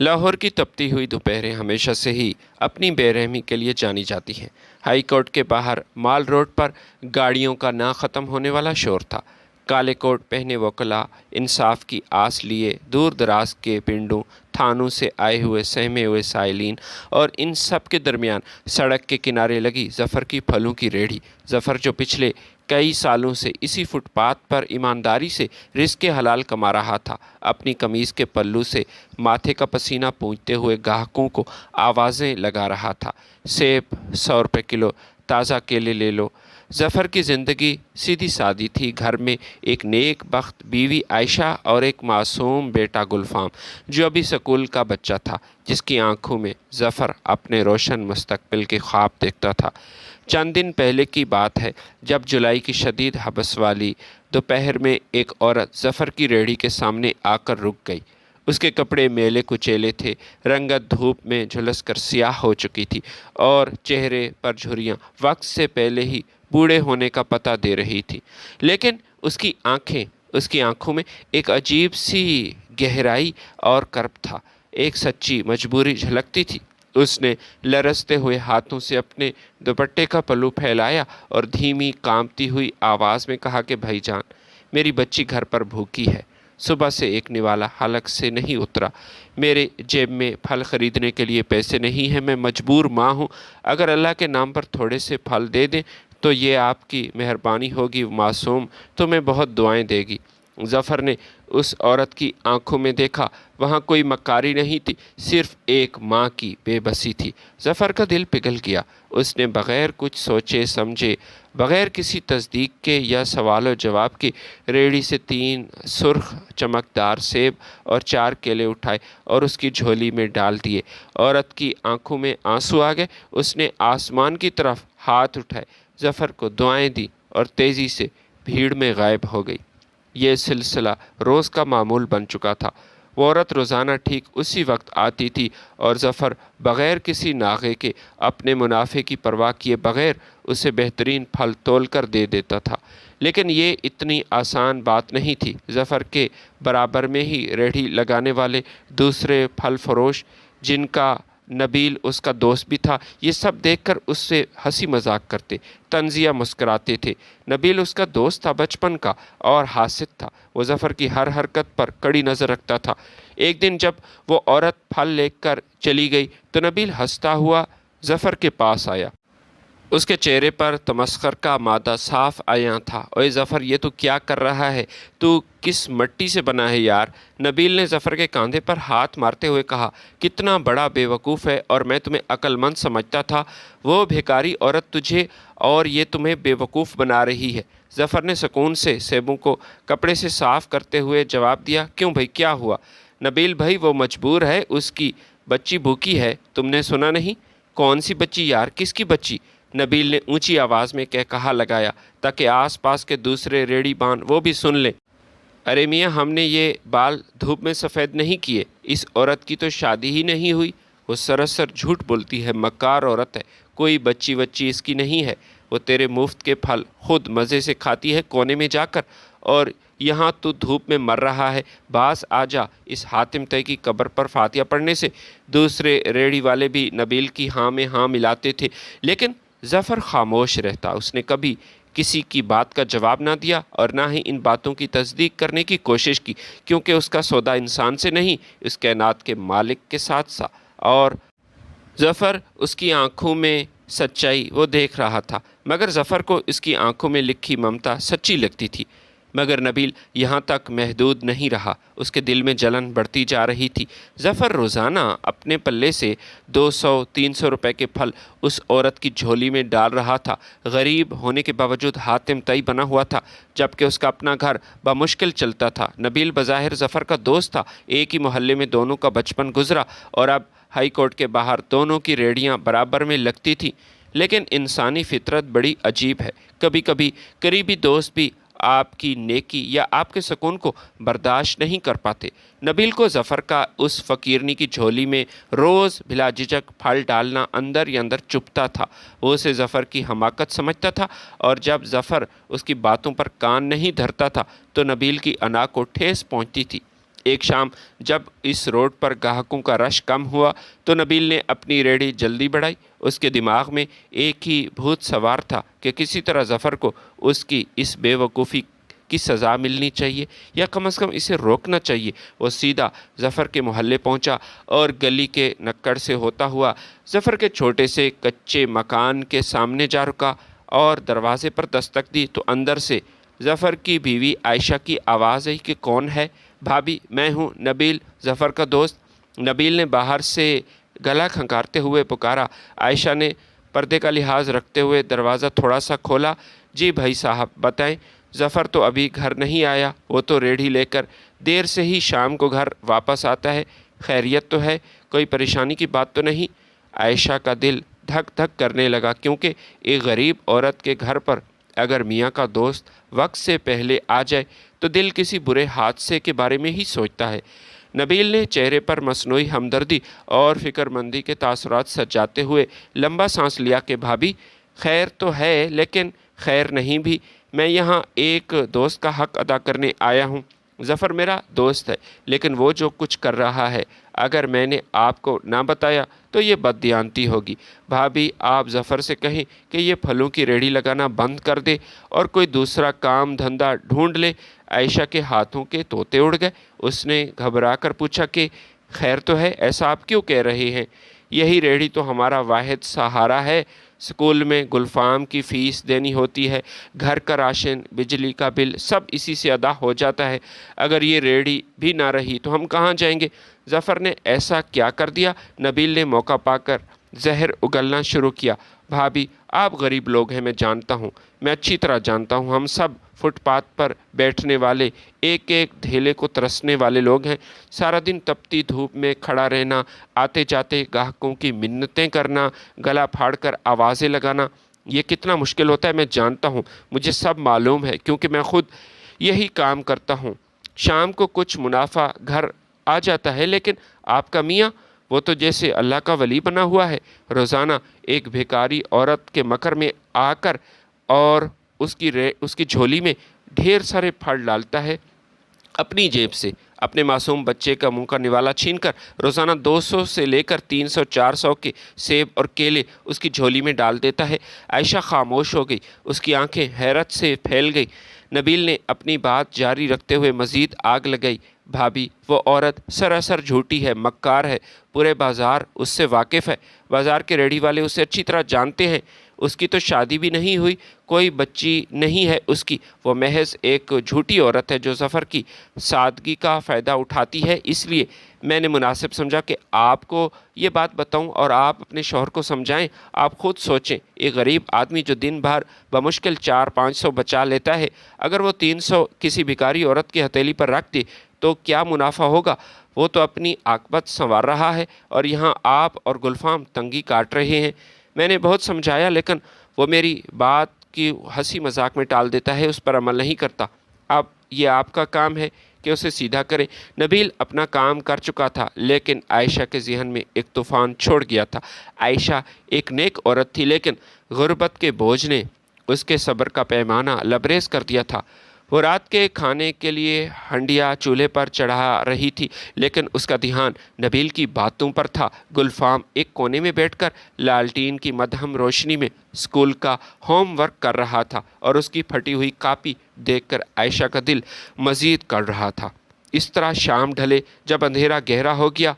लाहौर की तपती हुई दोपहरें हमेशा से ही अपनी बेरहमी के लिए जानी जाती हैं। हाई कोर्ट के बाहर माल रोड पर गाड़ियों का ना ख़त्म होने वाला शोर था। काले कोट पहने वकला इंसाफ की आस लिए दूर दराज के पिंडों थानों से आए हुए सहमे हुए साइलिन, और इन सब के दरमियान सड़क के किनारे लगी ज़फ़र की फलों की रेहड़ी। ज़फ़र जो पिछले कई सालों से इसी फुटपाथ पर ईमानदारी से रिज़्क़ हलाल कमा रहा था, अपनी कमीज़ के पल्लू से माथे का पसीना पोंछते हुए ग्राहकों को आवाज़ें लगा रहा था। सेब 100 रुपये किलो, ताज़ा केले ले लो। ज़फ़र की ज़िंदगी सीधी सादी थी। घर में एक नेक बख्त बीवी आयशा और एक मासूम बेटा गुलफ़ाम, जो अभी स्कूल का बच्चा था, जिसकी आंखों में ज़फ़र अपने रोशन मुस्तकबिल के ख्वाब देखता था। चंद दिन पहले की बात है, जब जुलाई की शदीद हबस वाली दोपहर में एक औरत ज़फ़र की रेहड़ी के सामने आकर रुक गई। उसके कपड़े मेले कुचेले थे, रंगत धूप में झुलस कर सियाह हो चुकी थी, और चेहरे पर झुर्रियाँ वक्त से पहले ही बूढ़े होने का पता दे रही थी। लेकिन उसकी आंखों में एक अजीब सी गहराई और कर्ब था, एक सच्ची मजबूरी झलकती थी। उसने लरसते हुए हाथों से अपने दुपट्टे का पल्लू फैलाया और धीमी कांपती हुई आवाज़ में कहा कि भाईजान, मेरी बच्ची घर पर भूखी है। सुबह से एक निवाला हलक से नहीं उतरा। मेरे जेब में फल ख़रीदने के लिए पैसे नहीं हैं। मैं मजबूर माँ हूँ। अगर अल्लाह के नाम पर थोड़े से फल दे दें तो ये आपकी मेहरबानी होगी। मासूम तुम्हें बहुत दुआएं देगी। ज़फ़र ने उस औरत की आंखों में देखा। वहाँ कोई मक्कारी नहीं थी, सिर्फ एक माँ की बेबसी थी। ज़फ़र का दिल पिघल गया। उसने बग़ैर कुछ सोचे समझे, बग़ैर किसी तस्दीक के या सवाल जवाब के रेहड़ी से 3 सुर्ख चमकदार सेब और 4 केले उठाए और उसकी झोली में डाल दिए। औरत की आंखों में आंसू आ गए। उसने आसमान की तरफ हाथ उठाए, ज़फ़र को दुआएं दी और तेज़ी से भीड़ में गायब हो गई। ये सिलसिला रोज़ का मामूल बन चुका था। वो औरत रोज़ाना ठीक उसी वक्त आती थी और ज़फ़र बग़ैर किसी नागे के, अपने मुनाफे की परवाह किए बग़ैर, उसे बेहतरीन फल तोल कर दे देता था। लेकिन ये इतनी आसान बात नहीं थी। ज़फ़र के बराबर में ही रेहड़ी लगाने वाले दूसरे फल फरोश, जिनका नबील उसका दोस्त भी था, ये सब देखकर उससे हंसी मजाक करते, तंजिया मुस्कराते थे। नबील उसका दोस्त था बचपन का और हासिद था। वो ज़फ़र की हर हरकत पर कड़ी नज़र रखता था। एक दिन जब वो औरत फल लेकर चली गई तो नबील हंसता हुआ ज़फ़र के पास आया। उसके चेहरे पर तमस्खर का मादा साफ आया था। ओए ज़फ़र, ये तू क्या कर रहा है? तू किस मट्टी से बना है यार? नबील ने ज़फ़र के कंधे पर हाथ मारते हुए कहा, कितना बड़ा बेवकूफ़ है, और मैं तुम्हें अक्लमंद समझता था। वो भिखारी औरत तुझे और ये तुम्हें बेवकूफ़ बना रही है। ज़फ़र ने सुकून से सेबों को कपड़े से साफ़ करते हुए जवाब दिया, क्यों भाई, क्या हुआ? नबील भाई, वो मजबूर है, उसकी बच्ची भूखी है। तुमने सुना नहीं? कौन सी बच्ची यार, किसकी बच्ची? नबील ने ऊंची आवाज़ में कह कहा लगाया, ताकि आसपास के दूसरे रेहड़ीबान वो भी सुन लें। अरे मियाँ, हमने ये बाल धूप में सफ़ेद नहीं किए। इस औरत की तो शादी ही नहीं हुई। वो सरासर झूठ बोलती है, मक्कार औरत है। कोई बच्ची वच्ची इसकी नहीं है। वो तेरे मुफ्त के फल खुद मज़े से खाती है कोने में जाकर, और यहाँ तू धूप में मर रहा है। बास आ जा, इस हातिम तय की कब्र पर फातिहा पढ़ने से। दूसरे रेहड़ी वाले भी नबील की हाँ में हाँ मिलाते थे, लेकिन ज़फ़र खामोश रहता। उसने कभी किसी की बात का जवाब ना दिया और ना ही इन बातों की तस्दीक करने की कोशिश की, क्योंकि उसका सौदा इंसान से नहीं, इस कायनात के मालिक के साथ था। और ज़फ़र उसकी आंखों में सच्चाई वो देख रहा था, मगर ज़फ़र को इसकी आंखों में लिखी ममता सच्ची लगती थी। मगर नबील यहाँ तक महदूद नहीं रहा। उसके दिल में जलन बढ़ती जा रही थी। ज़फ़र रोज़ाना अपने पल्ले से 200-300 रुपए के फल उस औरत की झोली में डाल रहा था। गरीब होने के बावजूद हातिम तई बना हुआ था, जबकि उसका अपना घर बमुश्किल चलता था। नबील बज़ाहिर ज़फ़र का दोस्त था। एक ही मोहल्ले में दोनों का बचपन गुजरा, और अब हाई कोर्ट के बाहर दोनों की रेहड़ियाँ बराबर में लगती थीं। लेकिन इंसानी फितरत बड़ी अजीब है। कभी कभी करीबी दोस्त भी आपकी नेकी या आपके सुकून को बर्दाश्त नहीं कर पाते। नबील को ज़फ़र का उस फ़कीरनी की झोली में रोज़ बिला झिझक फल डालना अंदर ही अंदर चुभता था। वो उसे ज़फ़र की हमाकत समझता था, और जब ज़फ़र उसकी बातों पर कान नहीं धरता था तो नबील की अना को ठेस पहुँचती थी। ایک شام جب اس روڈ پر گاہکوں کا رش کم ہوا تو نبیل نے اپنی ریڑھی جلدی بڑھائی۔ اس کے دماغ میں ایک ہی بھوت سوار تھا کہ کسی طرح ظفر کو اس کی اس بے وقوفی کی سزا ملنی چاہیے یا کم از کم اسے روکنا چاہیے۔ وہ سیدھا ظفر کے محلے پہنچا اور گلی کے نکڑ سے ہوتا ہوا ظفر کے چھوٹے سے کچے مکان کے سامنے جا رکا اور دروازے پر دستک دی تو اندر سے ظفر کی بیوی عائشہ کی آواز آئی کہ کون ہے؟ بھابی میں ہوں نبیل، ظفر کا دوست۔ نبیل نے باہر سے گلا کھنکارتے ہوئے پکارا۔ عائشہ نے پردے کا لحاظ رکھتے ہوئے دروازہ تھوڑا سا کھولا۔ جی بھائی صاحب بتائیں۔ ظفر تو ابھی گھر نہیں آیا، وہ تو ریڑھی لے کر دیر سے ہی شام کو گھر واپس آتا ہے۔ خیریت تو ہے؟ کوئی پریشانی کی بات تو نہیں؟ عائشہ کا دل دھک دھک کرنے لگا کیونکہ ایک غریب عورت کے گھر پر اگر میاں کا دوست وقت سے پہلے آ جائے تو دل کسی برے حادثے کے بارے میں ہی سوچتا ہے۔ نبیل نے چہرے پر مصنوعی ہمدردی اور فکر مندی کے تاثرات سجاتے ہوئے لمبا سانس لیا کہ بھابی خیر تو ہے لیکن خیر نہیں بھی۔ میں یہاں ایک دوست کا حق ادا کرنے آیا ہوں۔ ظفر میرا دوست ہے لیکن وہ جو کچھ کر رہا ہے اگر میں نے آپ کو نہ بتایا تو یہ بددیانتی ہوگی۔ بھابی آپ ظفر سے کہیں کہ یہ پھلوں کی ریڑھی لگانا بند کر دے اور کوئی دوسرا کام دھندا ڈھونڈ لے۔ عائشہ کے ہاتھوں کے طوطے اڑ گئے۔ اس نے گھبرا کر پوچھا کہ خیر تو ہے، ایسا آپ کیوں کہہ رہے ہیں؟ یہی ریڑھی تو ہمارا واحد سہارا ہے۔ اسکول میں گلفام کی فیس دینی ہوتی ہے، گھر کا راشن، بجلی کا بل سب اسی سے ادا ہو جاتا ہے۔ اگر یہ ریڑھی بھی نہ رہی تو ہم کہاں جائیں گے؟ ظفر نے ایسا کیا کر دیا؟ نبیل نے موقع پا کر زہر اگلنا شروع کیا۔ بھابی آپ غریب لوگ ہیں، میں جانتا ہوں، میں اچھی طرح جانتا ہوں۔ ہم سب فٹ پاتھ پر بیٹھنے والے، ایک ایک ڈھیلے کو ترسنے والے لوگ ہیں۔ سارا دن تپتی دھوپ میں کھڑا رہنا، آتے جاتے گاہکوں کی منتیں کرنا، گلا پھاڑ کر آوازیں لگانا، یہ کتنا مشکل ہوتا ہے میں جانتا ہوں، مجھے سب معلوم ہے کیونکہ میں خود یہی کام کرتا ہوں۔ شام کو کچھ منافع گھر آ جاتا ہے لیکن آپ کا میاں وہ تو جیسے اللہ کا ولی بنا ہوا ہے، روزانہ ایک بھیکاری عورت کے مکر میں آ کر اور اس کی جھولی میں ڈھیر سارے پھل ڈالتا ہے اپنی جیب سے، اپنے معصوم بچے کا منہ کا نوالا چھین کر روزانہ 200 سے لے کر 300 400 کے سیب اور کیلے اس کی جھولی میں ڈال دیتا ہے۔ عائشہ خاموش ہو گئی، اس کی آنکھیں حیرت سے پھیل گئی۔ نبیل نے اپنی بات جاری رکھتے ہوئے مزید آگ لگائی۔ بھابی وہ عورت سراسر جھوٹی ہے، مکار ہے، پورے بازار اس سے واقف ہے، بازار کے ریڑھی والے اسے اچھی طرح جانتے ہیں۔ اس کی تو شادی بھی نہیں ہوئی، کوئی بچی نہیں ہے اس کی، وہ محض ایک جھوٹی عورت ہے جو ظفر کی سادگی کا فائدہ اٹھاتی ہے۔ اس لیے میں نے مناسب سمجھا کہ آپ کو یہ بات بتاؤں اور آپ اپنے شوہر کو سمجھائیں۔ آپ خود سوچیں، ایک غریب آدمی جو دن بھر بمشکل 400-500 بچا لیتا ہے، اگر وہ 300 کسی بھکاری عورت کی ہتھیلی پر رکھ دے تو کیا منافع ہوگا؟ وہ تو اپنی عاقبت سنوار رہا ہے اور یہاں آپ اور گلفام تنگی کاٹ رہے ہیں۔ میں نے بہت سمجھایا لیکن وہ میری بات کی ہنسی مذاق میں ٹال دیتا ہے، اس پر عمل نہیں کرتا۔ اب یہ آپ کا کام ہے کہ اسے سیدھا کریں۔ نبیل اپنا کام کر چکا تھا لیکن عائشہ کے ذہن میں ایک طوفان چھوڑ گیا تھا۔ عائشہ ایک نیک عورت تھی لیکن غربت کے بوجھ نے اس کے صبر کا پیمانہ لبریز کر دیا تھا۔ وہ رات کے کھانے کے لیے ہنڈیا چولہے پر چڑھا رہی تھی لیکن اس کا دھیان نبیل کی باتوں پر تھا۔ گلفام ایک کونے میں بیٹھ کر لالٹین کی مدھم روشنی میں اسکول کا ہوم ورک کر رہا تھا اور اس کی پھٹی ہوئی کاپی دیکھ کر عائشہ کا دل مزید کڑ رہا تھا۔ اس طرح شام ڈھلے، جب اندھیرا گہرا ہو گیا،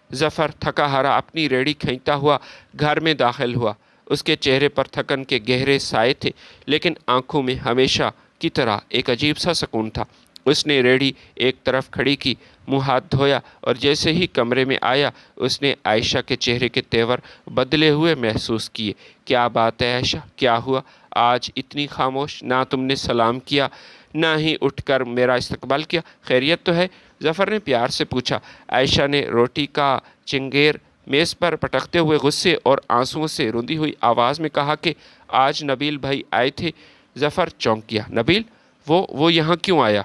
ظفر تھکا ہارا اپنی ریڑھی کھینچتا ہوا گھر میں داخل ہوا۔ اس کے چہرے پر تھکن کے گہرے سائے تھے لیکن آنکھوں میں ہمیشہ کی طرح ایک عجیب سا سکون تھا۔ اس نے ریڑھی ایک طرف کھڑی کی، منہ ہاتھ دھویا اور جیسے ہی کمرے میں آیا اس نے عائشہ کے چہرے کے تیور بدلے ہوئے محسوس کیے۔ کیا بات ہے عائشہ، کیا ہوا؟ آج اتنی خاموش، نہ تم نے سلام کیا نہ ہی اٹھ کر میرا استقبال کیا۔ خیریت تو ہے؟ ظفر نے پیار سے پوچھا۔ عائشہ نے روٹی کا چنگیر میز پر پٹکتے ہوئے غصے اور آنسوؤں سے روندی ہوئی آواز میں کہا کہ آج نبیل بھائی آئے تھے۔ ظفر چونک گیا۔ نبیل؟ وہ یہاں کیوں آیا؟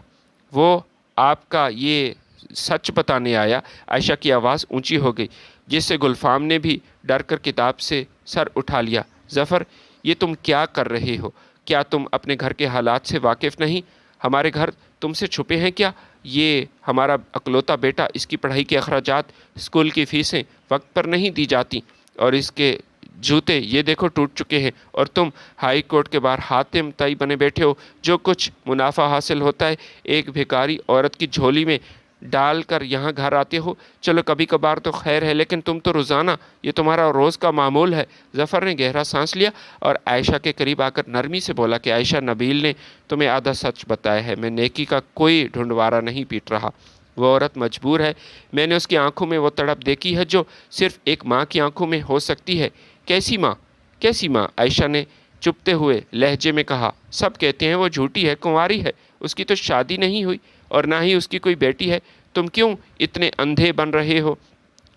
وہ آپ کا یہ سچ بتانے آیا؟ عائشہ کی آواز اونچی ہو گئی جس سے گلفام نے بھی ڈر کر کتاب سے سر اٹھا لیا۔ ظفر یہ تم کیا کر رہے ہو؟ کیا تم اپنے گھر کے حالات سے واقف نہیں؟ ہمارے گھر تم سے چھپے ہیں کیا؟ یہ ہمارا اکلوتا بیٹا، اس کی پڑھائی کے اخراجات، اسکول کی فیسیں وقت پر نہیں دی جاتی، اور اس کے جوتے یہ دیکھو ٹوٹ چکے ہیں، اور تم ہائی کورٹ کے باہر حاتم طائی بنے بیٹھے ہو۔ جو کچھ منافع حاصل ہوتا ہے ایک بھیکاری عورت کی جھولی میں ڈال کر یہاں گھر آتے ہو۔ چلو کبھی کبھار تو خیر ہے، لیکن تم تو روزانہ، یہ تمہارا روز کا معمول ہے۔ ظفر نے گہرا سانس لیا اور عائشہ کے قریب آ کر نرمی سے بولا کہ عائشہ، نبیل نے تمہیں آدھا سچ بتایا ہے، میں نیکی کا کوئی ڈھنڈوارا نہیں پیٹ رہا۔ وہ عورت مجبور ہے، میں نے اس کی آنکھوں میں وہ تڑپ دیکھی ہے جو صرف ایک ماں کی آنکھوں میں ہو سکتی ہے۔ کیسی ماں؟ کیسی ماں؟ عائشہ نے چپتے ہوئے لہجے میں کہا۔ سب کہتے ہیں وہ جھوٹی ہے، کنواری ہے، اس کی تو شادی نہیں ہوئی اور نہ ہی اس کی کوئی بیٹی ہے۔ تم کیوں اتنے اندھے بن رہے ہو؟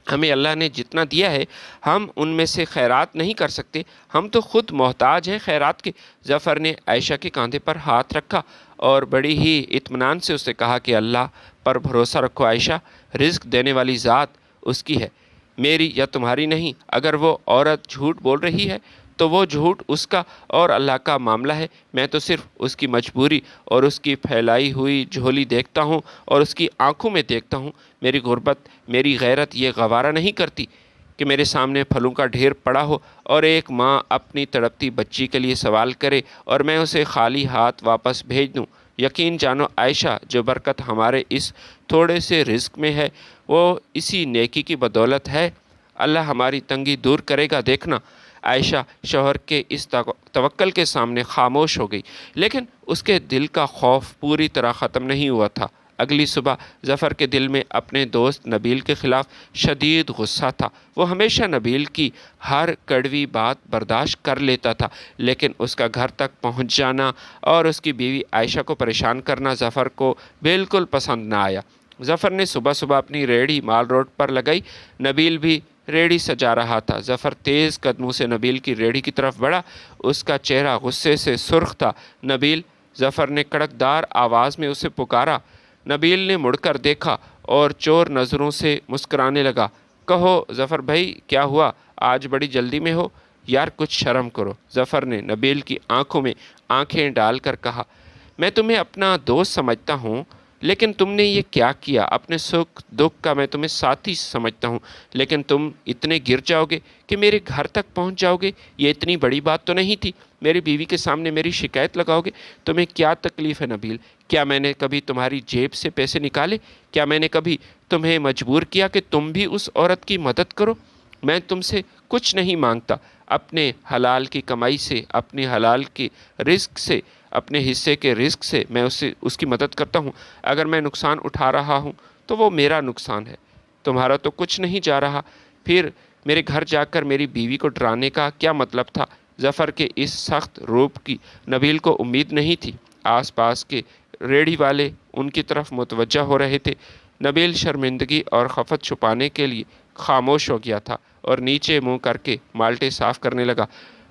ہمیں اللہ نے جتنا دیا ہے ہم ان میں سے خیرات نہیں کر سکتے، ہم تو خود محتاج ہیں خیرات کے۔ ظفر نے عائشہ کے کاندھے پر ہاتھ رکھا اور بڑی ہی اطمینان سے اسے کہا کہ اللہ پر بھروسہ رکھو عائشہ، رزق دینے والی ذات اس کی ہے، میری یا تمہاری نہیں۔ اگر وہ عورت جھوٹ بول رہی ہے تو وہ جھوٹ اس کا اور اللہ کا معاملہ ہے، میں تو صرف اس کی مجبوری اور اس کی پھیلائی ہوئی جھولی دیکھتا ہوں اور اس کی آنکھوں میں دیکھتا ہوں۔ میری غربت، میری غیرت یہ گوارا نہیں کرتی کہ میرے سامنے پھلوں کا ڈھیر پڑا ہو اور ایک ماں اپنی تڑپتی بچی کے لیے سوال کرے اور میں اسے خالی ہاتھ واپس بھیج دوں۔ یقین جانو عائشہ، جو برکت ہمارے اس تھوڑے سے رزق میں ہے وہ اسی نیکی کی بدولت ہے۔ اللہ ہماری تنگی دور کرے گا، دیکھنا۔ عائشہ شوہر کے اس توکل کے سامنے خاموش ہو گئی، لیکن اس کے دل کا خوف پوری طرح ختم نہیں ہوا تھا۔ اگلی صبح ظفر کے دل میں اپنے دوست نبیل کے خلاف شدید غصہ تھا۔ وہ ہمیشہ نبیل کی ہر کڑوی بات برداشت کر لیتا تھا، لیکن اس کا گھر تک پہنچ جانا اور اس کی بیوی عائشہ کو پریشان کرنا ظفر کو بالکل پسند نہ آیا۔ ظفر نے صبح صبح اپنی ریڑھی مال روڈ پر لگائی، نبیل بھی ریڑھی سجا رہا تھا۔ ظفر تیز قدموں سے نبیل کی ریڑھی کی طرف بڑھا، اس کا چہرہ غصے سے سرخ تھا۔ نبیل، ظفر نے کڑکدار آواز میں اسے پکارا۔ نبیل نے مڑ کر دیکھا اور چور نظروں سے مسکرانے لگا۔ کہو ظفر بھائی، کیا ہوا؟ آج بڑی جلدی میں ہو؟ یار کچھ شرم کرو، ظفر نے نبیل کی آنکھوں میں آنکھیں ڈال کر کہا۔ میں تمہیں اپنا دوست سمجھتا ہوں، لیکن تم نے یہ کیا کیا؟ اپنے سکھ دکھ کا میں تمہیں ساتھی سمجھتا ہوں، لیکن تم اتنے گر جاؤ گے کہ میرے گھر تک پہنچ جاؤ گے؟ یہ اتنی بڑی بات تو نہیں تھی، میری بیوی کے سامنے میری شکایت لگاؤ گے؟ تمہیں کیا تکلیف ہے نبیل؟ کیا میں نے کبھی تمہاری جیب سے پیسے نکالے؟ کیا میں نے کبھی تمہیں مجبور کیا کہ تم بھی اس عورت کی مدد کرو؟ میں تم سے کچھ نہیں مانگتا، اپنے حلال کی کمائی سے، اپنے حلال کے رزق سے، اپنے حصے کے رزق سے میں اس کی مدد کرتا ہوں۔ اگر میں نقصان اٹھا رہا ہوں تو وہ میرا نقصان ہے، تمہارا تو کچھ نہیں جا رہا۔ پھر میرے گھر جا کر میری بیوی کو ڈرانے کا کیا مطلب تھا؟ ظفر کے اس سخت روپ کی نبیل کو امید نہیں تھی۔ آس پاس کے ریڑھی والے ان کی طرف متوجہ ہو رہے تھے۔ نبیل شرمندگی اور خفت چھپانے کے لیے خاموش ہو گیا تھا اور نیچے منہ کر کے مالٹے صاف کرنے لگا۔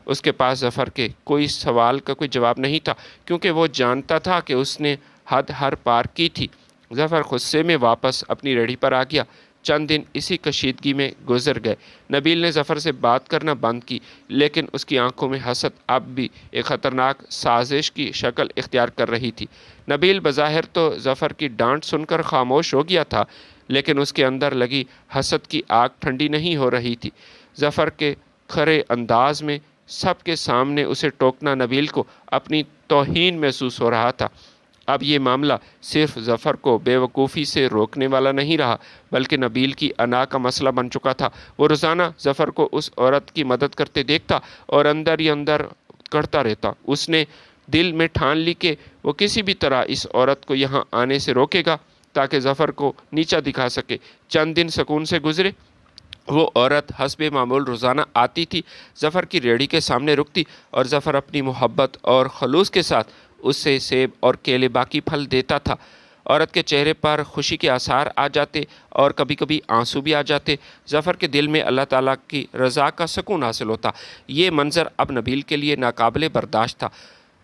اس کے پاس ظفر کے کوئی سوال کا کوئی جواب نہیں تھا، کیونکہ وہ جانتا تھا کہ اس نے حد پار کی تھی۔ ظفر غصے میں واپس اپنی ریڑھی پر آ گیا۔ چند دن اسی کشیدگی میں گزر گئے۔ نبیل نے ظفر سے بات کرنا بند کی، لیکن اس کی آنکھوں میں حسد اب بھی ایک خطرناک سازش کی شکل اختیار کر رہی تھی۔ نبیل بظاہر تو ظفر کی ڈانٹ سن کر خاموش ہو گیا تھا، لیکن اس کے اندر لگی حسد کی آگ ٹھنڈی نہیں ہو رہی تھی۔ ظفر کے کھرے انداز میں سب کے سامنے اسے ٹوکنا نبیل کو اپنی توہین محسوس ہو رہا تھا۔ اب یہ معاملہ صرف ظفر کو بے وقوفی سے روکنے والا نہیں رہا، بلکہ نبیل کی انا کا مسئلہ بن چکا تھا۔ وہ روزانہ ظفر کو اس عورت کی مدد کرتے دیکھتا اور اندر ہی اندر کرتا رہتا۔ اس نے دل میں ٹھان لی کہ وہ کسی بھی طرح اس عورت کو یہاں آنے سے روکے گا تاکہ ظفر کو نیچا دکھا سکے۔ چند دن سکون سے گزرے۔ وہ عورت حسب معمول روزانہ آتی تھی، ظفر کی ریڑھی کے سامنے رکتی اور ظفر اپنی محبت اور خلوص کے ساتھ اسے سیب اور کیلے باقی پھل دیتا تھا۔ عورت کے چہرے پر خوشی کے آثار آ جاتے اور کبھی کبھی آنسو بھی آ جاتے۔ ظفر کے دل میں اللہ تعالیٰ کی رضا کا سکون حاصل ہوتا۔ یہ منظر اب نبیل کے لیے ناقابل برداشت تھا۔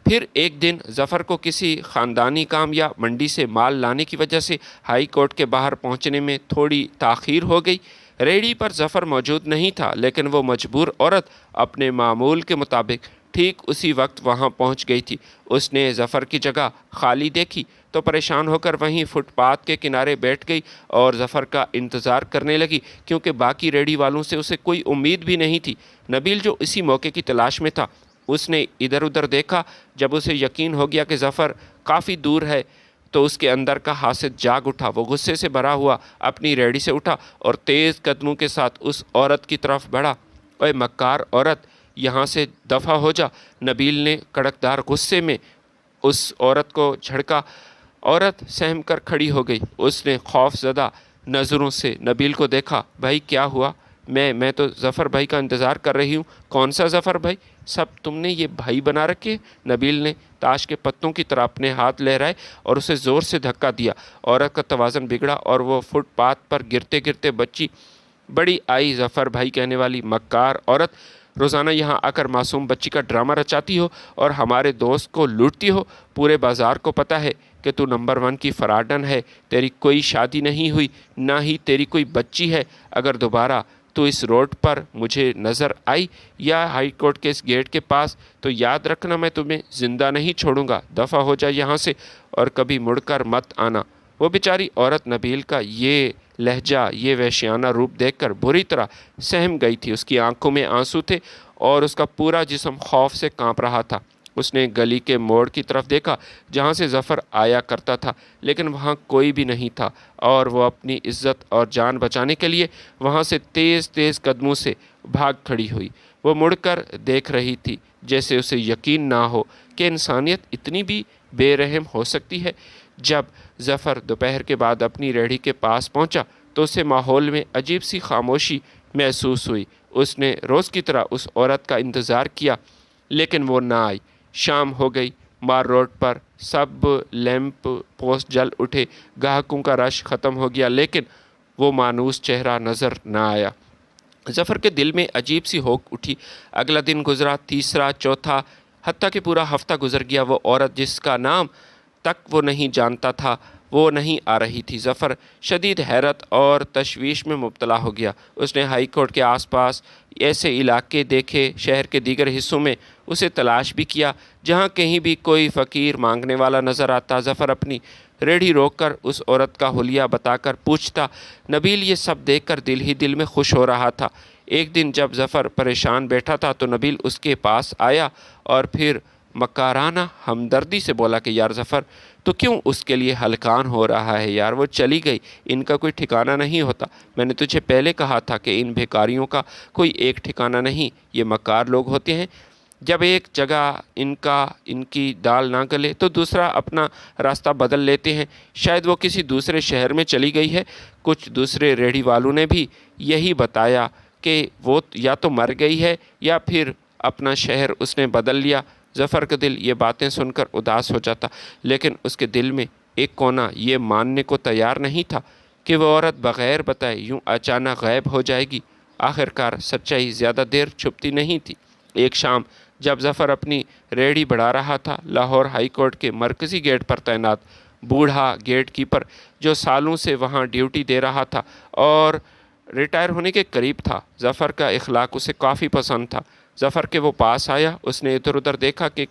پھر ایک دن ظفر کو کسی خاندانی کام یا منڈی سے مال لانے کی وجہ سے ہائی کورٹ کے باہر پہنچنے میں تھوڑی تاخیر ہو گئی۔ ریڑھی پر ظفر موجود نہیں تھا، لیکن وہ مجبور عورت اپنے معمول کے مطابق ٹھیک اسی وقت وہاں پہنچ گئی تھی۔ اس نے ظفر کی جگہ خالی دیکھی، तो परेशान होकर वहीं फुटपाथ के किनारे बैठ गई और ज़फ़र का इंतज़ार करने लगी, क्योंकि बाकी रेडी वालों से उसे कोई उम्मीद भी नहीं थी। नबील, जो इसी मौके की तलाश में था, उसने इधर उधर देखा। जब उसे यकीन हो गया कि ज़फ़र काफ़ी दूर है, तो उसके अंदर का हासिद जाग उठा। वो गुस्से से भरा हुआ अपनी रेडी से उठा और तेज़ कदमों के साथ उस औरत की तरफ बढ़ा। ओए मक्कार औरत, यहाँ से दफ़ा हो जा। नबील ने कड़कदार गुस्से में उस औरत को झड़का। औरत सहम कर खड़ी हो गई। उसने खौफज़दा नज़रों से नबील को देखा। भाई क्या हुआ? मैं तो ज़फ़र भाई का इंतज़ार कर रही हूँ। कौन सा ज़फ़र भाई? सब तुमने ये भाई बना रखे? नबील ने ताश के पत्तों की तरह अपने हाथ लहराए और उसे ज़ोर से धक्का दिया। औरत का तवाज़न बिगड़ा और वो फुटपाथ पर गिरते गिरते बच्ची। बड़ी आई ज़फ़र भाई कहने वाली मक्कार औरत, रोज़ाना यहाँ आकर मासूम बच्ची का ड्रामा रचाती हो और हमारे दोस्त को लूटती हो। पूरे बाज़ार को पता है कि तू नंबर 1 की फराडन है। तेरी कोई शादी नहीं हुई, ना ही तेरी कोई बच्ची है। अगर दोबारा तो इस रोड पर मुझे नज़र आई या हाई कोर्ट के इस गेट के पास, तो याद रखना मैं तुम्हें ज़िंदा नहीं छोड़ूंगा। दफ़ा हो जाए यहाँ से और कभी मुड़कर मत आना। वो बेचारी औरत नबील का ये लहजा, ये वहशियाना रूप देखकर बुरी तरह सहम गई थी। उसकी आंखों में आंसू थे और उसका पूरा जिस्म खौफ से कांप रहा था। उसने गली के मोड़ की तरफ देखा जहाँ से ज़फ़र आया करता था, लेकिन वहाँ कोई भी नहीं था और वो अपनी इज़्ज़त और जान बचाने के लिए वहाँ से तेज़ तेज़ कदमों से भाग खड़ी हुई। वो मुड़कर देख रही थी, जैसे उसे यकीन ना हो कि इंसानियत इतनी भी बेरहम हो सकती है। जब ज़फ़र दोपहर के बाद अपनी रेहड़ी के पास पहुँचा, तो उसे माहौल में अजीब सी खामोशी महसूस हुई। उसने रोज़ की तरह उस औरत का इंतज़ार किया, लेकिन वो ना आई। शाम हो गई। मार रोड पर सब लैंप पोस्ट जल उठे। ग्राहकों का रश ख़त्म हो गया, लेकिन वो मानूस चेहरा नज़र न आया। ज़फ़र के दिल में अजीब सी होक उठी। अगला दिन गुज़रा, तीसरा, चौथा, हत्ता कि पूरा हफ्ता गुज़र गया। वो औरत जिसका नाम तक वो नहीं जानता था, वो नहीं आ रही थी। ज़फ़र शदीद हैरत और तशवीश में मुब्तला हो गया। उसने हाई कोर्ट के आसपास ऐसे इलाके देखे, शहर के दीगर हिस्सों में उसे तलाश भी किया, जहाँ कहीं भी कोई फ़कीर मांगने वाला नज़र आता। ज़फ़र अपनी रेढ़ी रोककर उस औरत का हुलिया बताकर पूछता। नबील ये सब देखकर दिल ही दिल में खुश हो रहा था। एक दिन जब ज़फ़र परेशान बैठा था, तो नबील उसके पास आया और फिर मकाराना हमदर्दी से बोला कि यार ज़फ़र, तो क्यों उसके लिए हलकान हो रहा है यार? वो चली गई, इनका कोई ठिकाना नहीं होता। मैंने तुझे पहले कहा था कि इन भिखारियों का कोई एक ठिकाना नहीं। ये मकार लोग होते हैं। जब एक जगह इनकी दाल ना गले तो दूसरा अपना रास्ता बदल लेते हैं। शायद वो किसी दूसरे शहर में चली गई है। कुछ दूसरे रेहड़ी वालों ने भी यही बताया कि वो या तो मर गई है या फिर अपना शहर उसने बदल लिया। ज़फ़र का दिल ये बातें सुनकर उदास हो जाता, लेकिन उसके दिल में एक कोना ये मानने को तैयार नहीं था कि वह औरत बग़ैर बताए यूं अचानक गायब हो जाएगी। आखिरकार सच्चाई ज़्यादा देर छुपती नहीं थी। एक शाम जब ज़फ़र अपनी रेहड़ी बढ़ा रहा था, लाहौर हाई कोर्ट के मरकज़ी गेट पर तैनात बूढ़ा गेट कीपर, जो सालों से वहाँ ड्यूटी दे रहा था और रिटायर होने के करीब था, ज़फ़र का इखलाक उसे काफ़ी पसंद था। ज़फ़र के वो पास आया। उसने इधर उधर देखा कि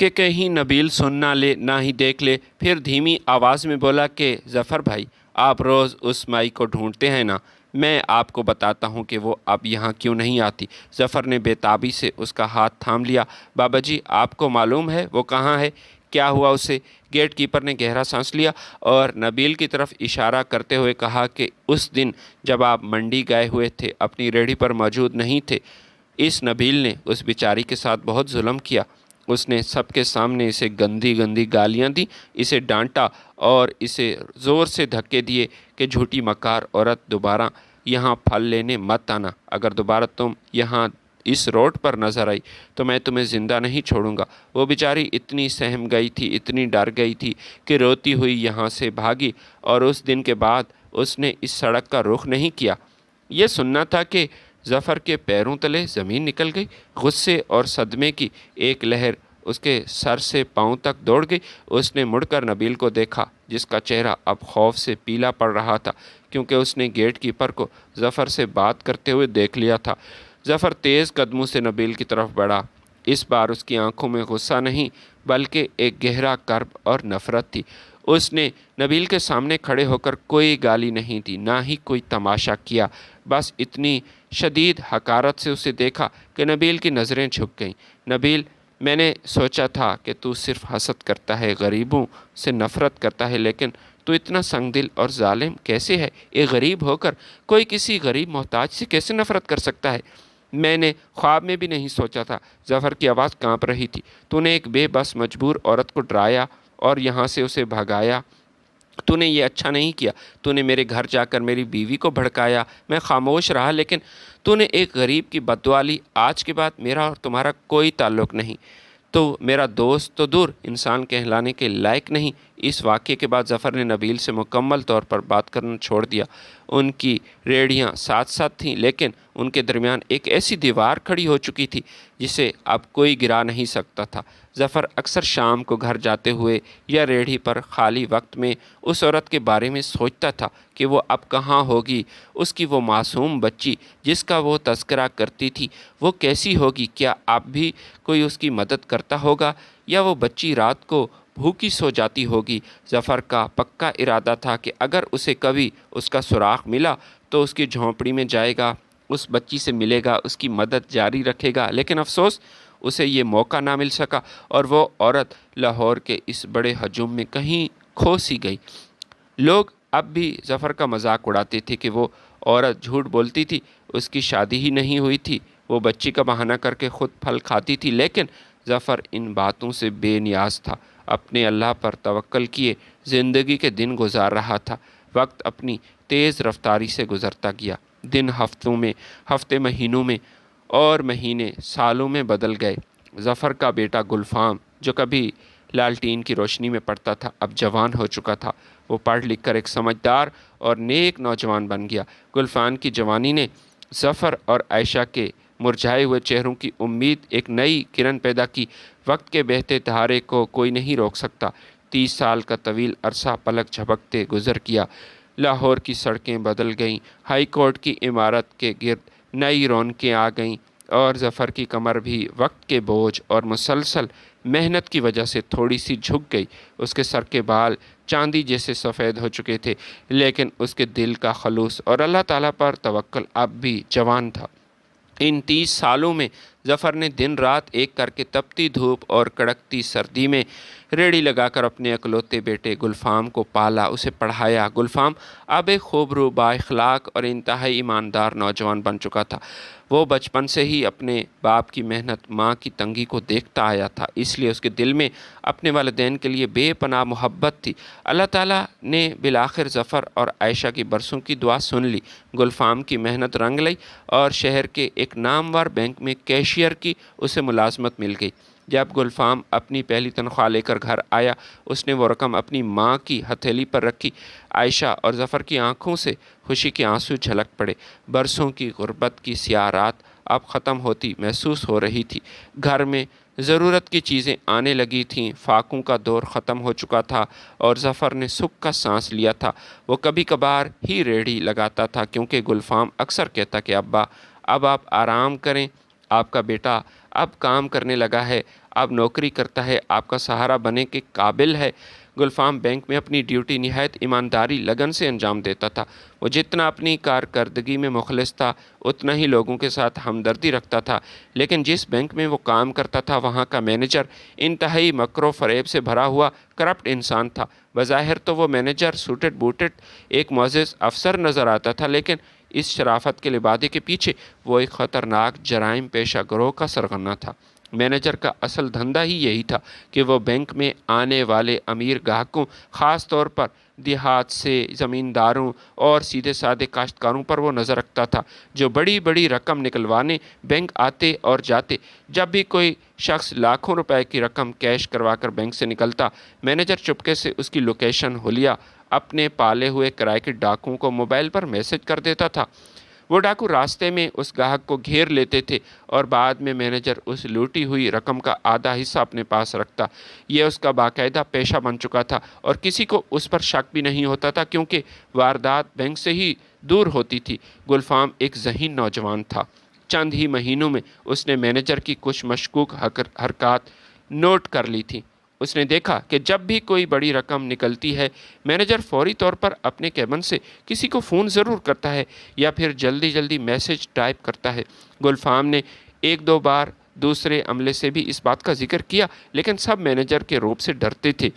कहीं नबील सुन ना ले, ना ही देख ले। फिर धीमी आवाज़ में बोला कि ज़फ़र भाई, आप रोज़ उस माई को ढूंढते हैं ना? मैं आपको बताता हूँ कि वो अब यहाँ क्यों नहीं आती। ज़फ़र ने बेताबी से उसका हाथ थाम लिया। बाबा जी, आपको मालूम है वो कहाँ है? क्या हुआ उसे? गेट कीपर ने गहरा सांस लिया और नबील की तरफ इशारा करते हुए कहा कि उस दिन जब आप मंडी गए हुए थे, अपनी रेहड़ी पर मौजूद नहीं थे। इस नबील ने उस बेचारी के साथ बहुत जुल्म किया। उसने सबके सामने इसे गंदी गंदी गालियाँ दी, इसे डांटा और इसे ज़ोर से धक्के दिए कि झूठी मकार औरत, दोबारा यहाँ फल लेने मत आना। अगर दोबारा तुम यहाँ इस रोड पर नज़र आई तो मैं तुम्हें ज़िंदा नहीं छोड़ूंगा। वो बेचारी इतनी सहम गई थी, इतनी डर गई थी कि रोती हुई यहाँ से भागी और उस दिन के बाद उसने इस सड़क का रुख नहीं किया। ये सुनना था कि ज़फ़र के पैरों तले ज़मीन निकल गई। गुस्से और सदमे की एक लहर उसके सर से पाँव तक दौड़ गई। उसने मुड़कर नबील को देखा, जिसका चेहरा अब खौफ से पीला पड़ रहा था, क्योंकि उसने गेट कीपर को ज़फ़र से बात करते हुए देख लिया था। ज़फ़र तेज़ कदमों से नबील की तरफ बढ़ा। इस बार उसकी आंखों में गुस्सा नहीं, बल्कि एक गहरा कर्ब और नफ़रत थी। उसने नबील के सामने खड़े होकर कोई गाली नहीं दी, ना ही कोई तमाशा किया। बस इतनी शदीद हकारत से उसे देखा कि नबील की नज़रें झुक गईं। नबील, मैंने सोचा था कि तू सिर्फ हसद करता है, गरीबों से नफ़रत करता है, लेकिन तू इतना संगदिल और जालिम कैसे है? एक गरीब होकर कोई किसी गरीब मोहताज से कैसे नफ़रत कर सकता है? मैंने ख्वाब में भी नहीं सोचा था। जफ़र की आवाज़ कांप रही थी। तूने एक बेबस मजबूर औरत को डराया और यहाँ से उसे भगाया। तूने ये अच्छा नहीं किया। तूने मेरे घर जाकर मेरी बीवी को भड़काया। मैं खामोश रहा, लेकिन तूने एक गरीब की बद्दुआ ली। आज के बाद मेरा और तुम्हारा कोई ताल्लुक़ नहीं। तो मेरा दोस्त तो दूर, इंसान कहलाने के लायक नहीं। इस वाक़े के बाद ज़फ़र ने नबील से मुकम्मल तौर पर बात करना छोड़ दिया। उनकी रेढ़ियाँ साथ साथ थीं, लेकिन उनके दरमियान एक ऐसी दीवार खड़ी हो चुकी थी जिसे अब कोई गिरा नहीं सकता था। ज़फ़र अक्सर शाम को घर जाते हुए या रेढ़ी पर खाली वक्त में उस औरत के बारे में सोचता था कि वो अब कहाँ होगी। उसकी वो मासूम बच्ची जिसका वो तज़किरा करती थी, वो कैसी होगी? क्या अब भी कोई उसकी मदद करता होगा, या वो बच्ची रात को भूखी सो जाती होगी? ज़फ़र का पक्का इरादा था कि अगर उसे कभी उसका सुराग मिला तो उसकी झोंपड़ी में जाएगा, उस बच्ची से मिलेगा, उसकी मदद जारी रखेगा। लेकिन अफसोस, उसे ये मौका ना मिल सका और वो औरत लाहौर के इस बड़े हजूम में कहीं खो सी गई। लोग अब भी ज़फ़र का मजाक उड़ाते थे कि वो औरत झूठ बोलती थी, उसकी शादी ही नहीं हुई थी, वो बच्ची का बहाना करके ख़ुद फल खाती थी। लेकिन ज़फ़र इन बातों से बेनियाज था। अपने अल्लाह पर तवक्ल किए ज़िंदगी के दिन गुजार रहा था। वक्त अपनी तेज़ रफ्तारी से गुज़रता गया। दिन हफ्तों में, हफ्ते महीनों में और महीने सालों में बदल गए। ज़फ़र का बेटा गुलफ़ाम, जो कभी लालटीन की रोशनी में पढ़ता था, अब जवान हो चुका था। वो पढ़ लिख कर एक समझदार और नेक नौजवान बन गया। गुलफ़ाम की जवानी ने ज़फ़र और आयशा के मुरझाए हुए चेहरों की उम्मीद एक नई किरण पैदा की। वक्त के बहते धारे को कोई नहीं रोक सकता। 30 साल का तवील अरसा पलक झपकते गुजर गया। लाहौर की सड़कें बदल गईं, हाई कोर्ट की इमारत के गिर्द नई रौनकें आ गईं और ज़फ़र की कमर भी वक्त के बोझ और मुसलसल मेहनत की वजह से थोड़ी सी झुक गई। उसके सर के बाल चांदी जैसे सफ़ेद हो चुके थे, लेकिन उसके दिल का खलूस और अल्लाह ताला पर तवक्ल अब भी जवान था। इन 30 सालों में ज़फ़र ने दिन रात एक करके तपती धूप और कड़कती सर्दी में रेड़ी लगाकर अपने अकलौते बेटे गुलफ़ाम को पाला, उसे पढ़ाया। गुलफ़ाम अब एक खूबरू, बाइख़लाक़ और इंतहाई ईमानदार नौजवान बन चुका था। वो बचपन से ही अपने बाप की मेहनत, माँ की तंगी को देखता आया था, इसलिए उसके दिल में अपने वालिदैन के लिए बेपनाह मोहब्बत थी। अल्लाह ताला ने बिलाखिर ज़फ़र और आयशा की बरसों की दुआ सुन ली। गुलफ़ाम की मेहनत रंग लाई और शहर के एक नामवर बैंक में कैशियर की उसे मुलाजमत मिल गई। जब गुलफ़ाम अपनी पहली तनख्वाह लेकर घर आया, उसने वो रकम अपनी माँ की हथेली पर रखी। आयशा और ज़फ़र की आंखों से खुशी के आंसू झलक पड़े। बरसों की गुर्बत की स्याह रात अब ख़त्म होती महसूस हो रही थी। घर में ज़रूरत की चीज़ें आने लगी थीं। फाकों का दौर ख़त्म हो चुका था और ज़फ़र ने सुख का सांस लिया था। वो कभी कभार ही रेड़ी लगाता था, क्योंकि गुलफ़ाम अक्सर कहता कि अब्बा, अब आप आराम करें, आपका बेटा अब काम करने लगा है, अब नौकरी करता है, आपका सहारा बने के काबिल है। गुलफ़ाम बैंक में अपनी ड्यूटी निहायत ईमानदारी लगन से अंजाम देता था। वो जितना अपनी कारकर्दगी में मुखलिस था, उतना ही लोगों के साथ हमदर्दी रखता था। लेकिन जिस बैंक में वो काम करता था, वहाँ का मैनेजर इंतहाई मकरो फ़रेब से भरा हुआ करप्ट इंसान था। बज़ाहिर तो वो मैनेजर सूटेड बूटेड एक मुअज़्ज़ज़ अफसर नज़र आता था, लेकिन इस शराफत के लिबादे के पीछे वो एक ख़तरनाक जराइम पेशा गिरोह का सरगना था। मैनेजर का असल धंधा ही यही था कि वो बैंक में आने वाले अमीर ग्राहकों, ख़ास तौर पर देहात से ज़मींदारों और सीधे साधे काश्तकारों पर वो नज़र रखता था, जो बड़ी बड़ी रकम निकलवाने बैंक आते और जाते। जब भी कोई शख्स लाखों रुपए की रकम कैश करवाकर बैंक से निकलता, मैनेजर चुपके से उसकी लोकेशन हुलिया अपने पाले हुए किराए के डाकुओं को मोबाइल पर मैसेज कर देता था। वो डाकू रास्ते में उस ग्राहक को घेर लेते थे और बाद में मैनेजर उस लूटी हुई रकम का आधा हिस्सा अपने पास रखता। ये उसका बाकायदा पेशा बन चुका था और किसी को उस पर शक भी नहीं होता था, क्योंकि वारदात बैंक से ही दूर होती थी। गुलफ़ाम एक ज़हीन नौजवान था। चंद ही महीनों में उसने मैनेजर की कुछ मशकूक हरकत नोट कर ली थी। اس نے دیکھا کہ جب بھی کوئی بڑی رقم نکلتی ہے مینیجر فوری طور پر اپنے کیبن سے کسی کو فون ضرور کرتا ہے یا پھر جلدی جلدی میسج ٹائپ کرتا ہے۔ گلفام نے ایک دو بار دوسرے عملے سے بھی اس بات کا ذکر کیا، لیکن سب مینیجر کے روب سے ڈرتے تھے۔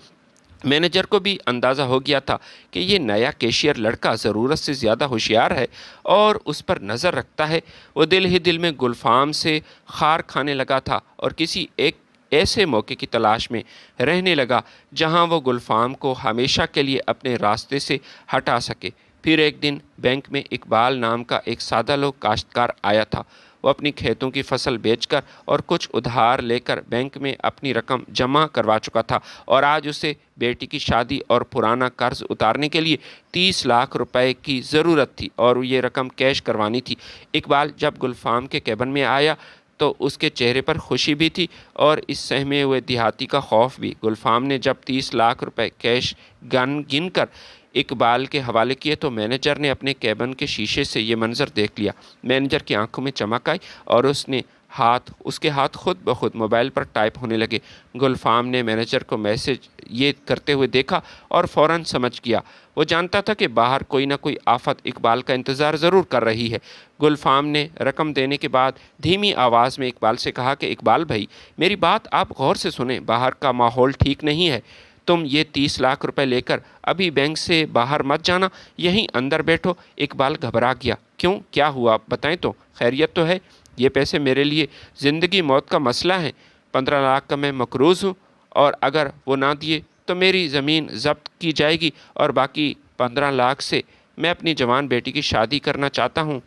مینیجر کو بھی اندازہ ہو گیا تھا کہ یہ نیا کیشیئر لڑکا ضرورت سے زیادہ ہوشیار ہے اور اس پر نظر رکھتا ہے۔ وہ دل ہی دل میں گلفام سے خار کھانے لگا تھا اور کسی ایک ایسے موقع کی تلاش میں رہنے لگا جہاں وہ گلفام کو ہمیشہ کے لیے اپنے راستے سے ہٹا سکے۔ پھر ایک دن بینک میں اقبال نام کا ایک سادہ لوگ کاشتکار آیا تھا۔ وہ اپنی کھیتوں کی فصل بیچ کر اور کچھ ادھار لے کر بینک میں اپنی رقم جمع کروا چکا تھا اور آج اسے بیٹی کی شادی اور پرانا قرض اتارنے کے لیے 30 لاکھ روپے کی ضرورت تھی اور یہ رقم کیش کروانی تھی۔ اقبال جب گلفام کے کیبن میں آیا تو اس کے چہرے پر خوشی بھی تھی اور اس سہمے ہوئے دیہاتی کا خوف بھی۔ گلفام نے جب 30 لاکھ روپے کیش گن کر اقبال کے حوالے کیے تو مینیجر نے اپنے کیبن کے شیشے سے یہ منظر دیکھ لیا۔ مینیجر کی آنکھوں میں چمک آئی اور اس کے ہاتھ خود بخود موبائل پر ٹائپ ہونے لگے۔ گلفام نے مینیجر کو میسج یہ کرتے ہوئے دیکھا اور فوراً سمجھ گیا۔ وہ جانتا تھا کہ باہر کوئی نہ کوئی آفت اقبال کا انتظار ضرور کر رہی ہے۔ گلفام نے رقم دینے کے بعد دھیمی آواز میں اقبال سے کہا کہ اقبال بھائی، میری بات آپ غور سے سنیں، باہر کا ماحول ٹھیک نہیں ہے۔ تم یہ 30 لاکھ روپے لے کر ابھی بینک سے باہر مت جانا، یہیں اندر بیٹھو۔ اقبال گھبرا گیا۔ کیوں، کیا ہوا، بتائیں تو، خیریت تو ہے؟ یہ پیسے میرے لیے زندگی موت کا مسئلہ ہیں۔ 15 لاکھ کا میں مقروض ہوں اور اگر وہ نہ دیے تو میری زمین ضبط کی جائے گی اور باقی 15 لاکھ سے میں اپنی جوان بیٹی کی شادی کرنا چاہتا ہوں۔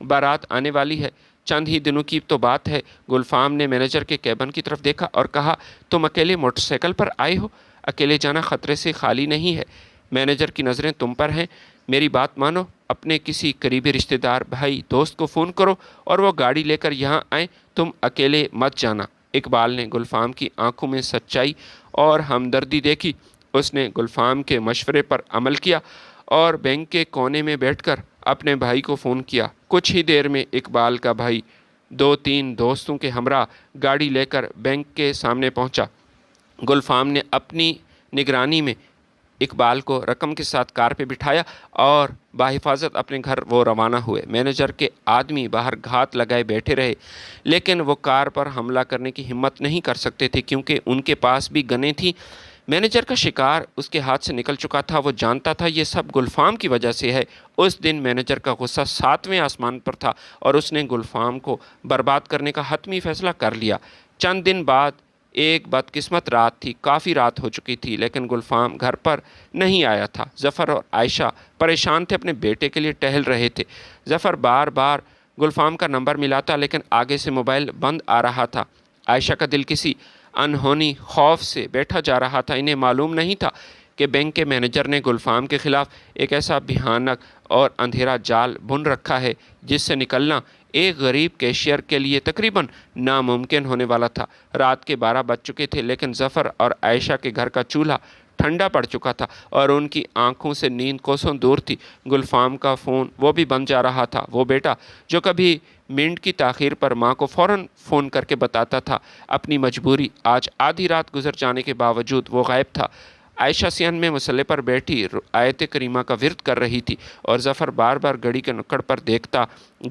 بارات آنے والی ہے، چند ہی دنوں کی تو بات ہے۔ گلفام نے مینیجر کے کیبن کی طرف دیکھا اور کہا، تم اکیلے موٹر سائیکل پر آئے ہو؟ اکیلے جانا خطرے سے خالی نہیں ہے۔ مینیجر کی نظریں تم پر ہیں۔ میری بات مانو، اپنے کسی قریبی رشتہ دار، بھائی، دوست کو فون کرو اور وہ گاڑی لے کر یہاں آئیں، تم اکیلے مت جانا۔ اقبال نے گلفام کی آنکھوں میں سچائی اور ہمدردی دیکھی۔ اس نے گلفام کے مشورے پر عمل کیا اور بینک کے کونے میں بیٹھ کر اپنے بھائی کو فون کیا۔ کچھ ہی دیر میں اقبال کا بھائی 2-3 دوستوں کے ہمراہ گاڑی لے کر بینک کے سامنے پہنچا۔ گلفام نے اپنی نگرانی میں اقبال کو رقم کے ساتھ کار پہ بٹھایا اور بحفاظت اپنے گھر وہ روانہ ہوئے۔ مینیجر کے آدمی باہر گھات لگائے بیٹھے رہے، لیکن وہ کار پر حملہ کرنے کی ہمت نہیں کر سکتے تھے کیونکہ ان کے پاس بھی گنیں تھیں۔ مینیجر کا شکار اس کے ہاتھ سے نکل چکا تھا۔ وہ جانتا تھا یہ سب گلفام کی وجہ سے ہے۔ اس دن مینیجر کا غصہ 7ویں آسمان پر تھا اور اس نے گلفام کو برباد کرنے کا حتمی فیصلہ کر لیا۔ چند دن بعد ایک بدقسمت رات تھی، کافی رات ہو چکی تھی لیکن گلفام گھر پر نہیں آیا تھا۔ ظفر اور عائشہ پریشان تھے، اپنے بیٹے کے لیے ٹہل رہے تھے۔ ظفر بار بار گلفام کا نمبر ملاتا لیکن آگے سے موبائل بند آ رہا تھا۔ عائشہ کا دل کسی انہونی خوف سے بیٹھا جا رہا تھا۔ انہیں معلوم نہیں تھا کہ بینک کے مینیجر نے گلفام کے خلاف ایک ایسا بھیانک اور اندھیرا جال بن رکھا ہے جس سے نکلنا ایک غریب کیشیئر کے لیے تقریباً ناممکن ہونے والا تھا۔ رات کے 12 بج چکے تھے لیکن ظفر اور عائشہ کے گھر کا چولہا ٹھنڈا پڑ چکا تھا اور ان کی آنکھوں سے نیند کوسوں دور تھی۔ گلفام کا فون وہ بھی بند جا رہا تھا۔ وہ بیٹا جو کبھی منٹ کی تاخیر پر ماں کو فوراً فون کر کے بتاتا تھا اپنی مجبوری، آج آدھی رات گزر جانے کے باوجود وہ غائب تھا۔ عائشہ صحن میں مسلح پر بیٹھی آیت کریمہ کا ورد کر رہی تھی اور ظفر بار بار گھڑی کے نکڑ پر دیکھتا،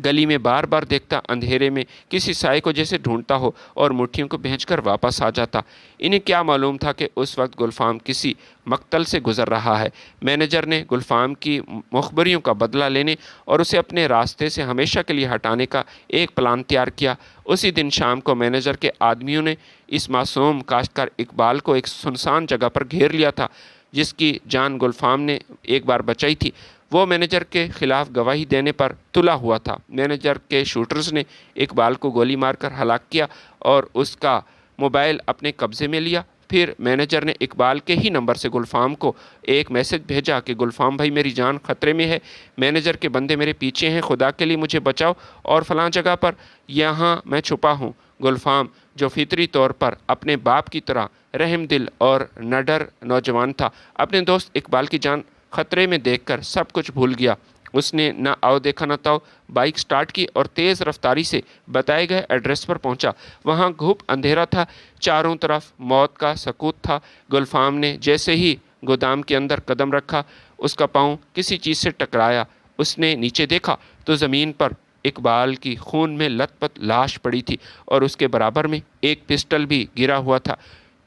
گلی میں بار بار دیکھتا، اندھیرے میں کسی سائے کو جیسے ڈھونڈتا ہو اور مٹھیوں کو بھینچ کر واپس آ جاتا۔ انہیں کیا معلوم تھا کہ اس وقت گلفام کسی مقتل سے گزر رہا ہے۔ مینیجر نے گلفام کی مخبریوں کا بدلہ لینے اور اسے اپنے راستے سے ہمیشہ کے لیے ہٹانے کا ایک پلان تیار کیا۔ اسی دن شام کو مینیجر کے آدمیوں نے اس معصوم کاشتکار اقبال کو ایک سنسان جگہ پر گھیر لیا تھا جس کی جان گلفام نے ایک بار بچائی تھی۔ وہ مینیجر کے خلاف گواہی دینے پر تلا ہوا تھا۔ مینیجر کے شوٹرز نے اقبال کو گولی مار کر ہلاک کیا اور اس کا موبائل اپنے قبضے میں لیا۔ پھر مینیجر نے اقبال کے ہی نمبر سے گلفام کو ایک میسج بھیجا کہ گلفام بھائی، میری جان خطرے میں ہے، مینیجر کے بندے میرے پیچھے ہیں، خدا کے لیے مجھے بچاؤ اور فلاں جگہ پر یہاں میں چھپا ہوں۔ گلفام جو فطری طور پر اپنے باپ کی طرح رحم دل اور نڈر نوجوان تھا، اپنے دوست اقبال کی جان خطرے میں دیکھ کر سب کچھ بھول گیا उसने न आओ देखा न ताओ बाइक स्टार्ट की और तेज़ रफ्तारी से बताए गए एड्रेस पर पहुंचा। वहां घुप अंधेरा था, चारों तरफ मौत का सकूत था। गुलफाम ने जैसे ही गोदाम के अंदर कदम रखा, उसका पाँव किसी चीज़ से टकराया। उसने नीचे देखा तो ज़मीन पर इकबाल की खून में लथपथ लाश पड़ी थी और उसके बराबर में एक पिस्टल भी गिरा हुआ था।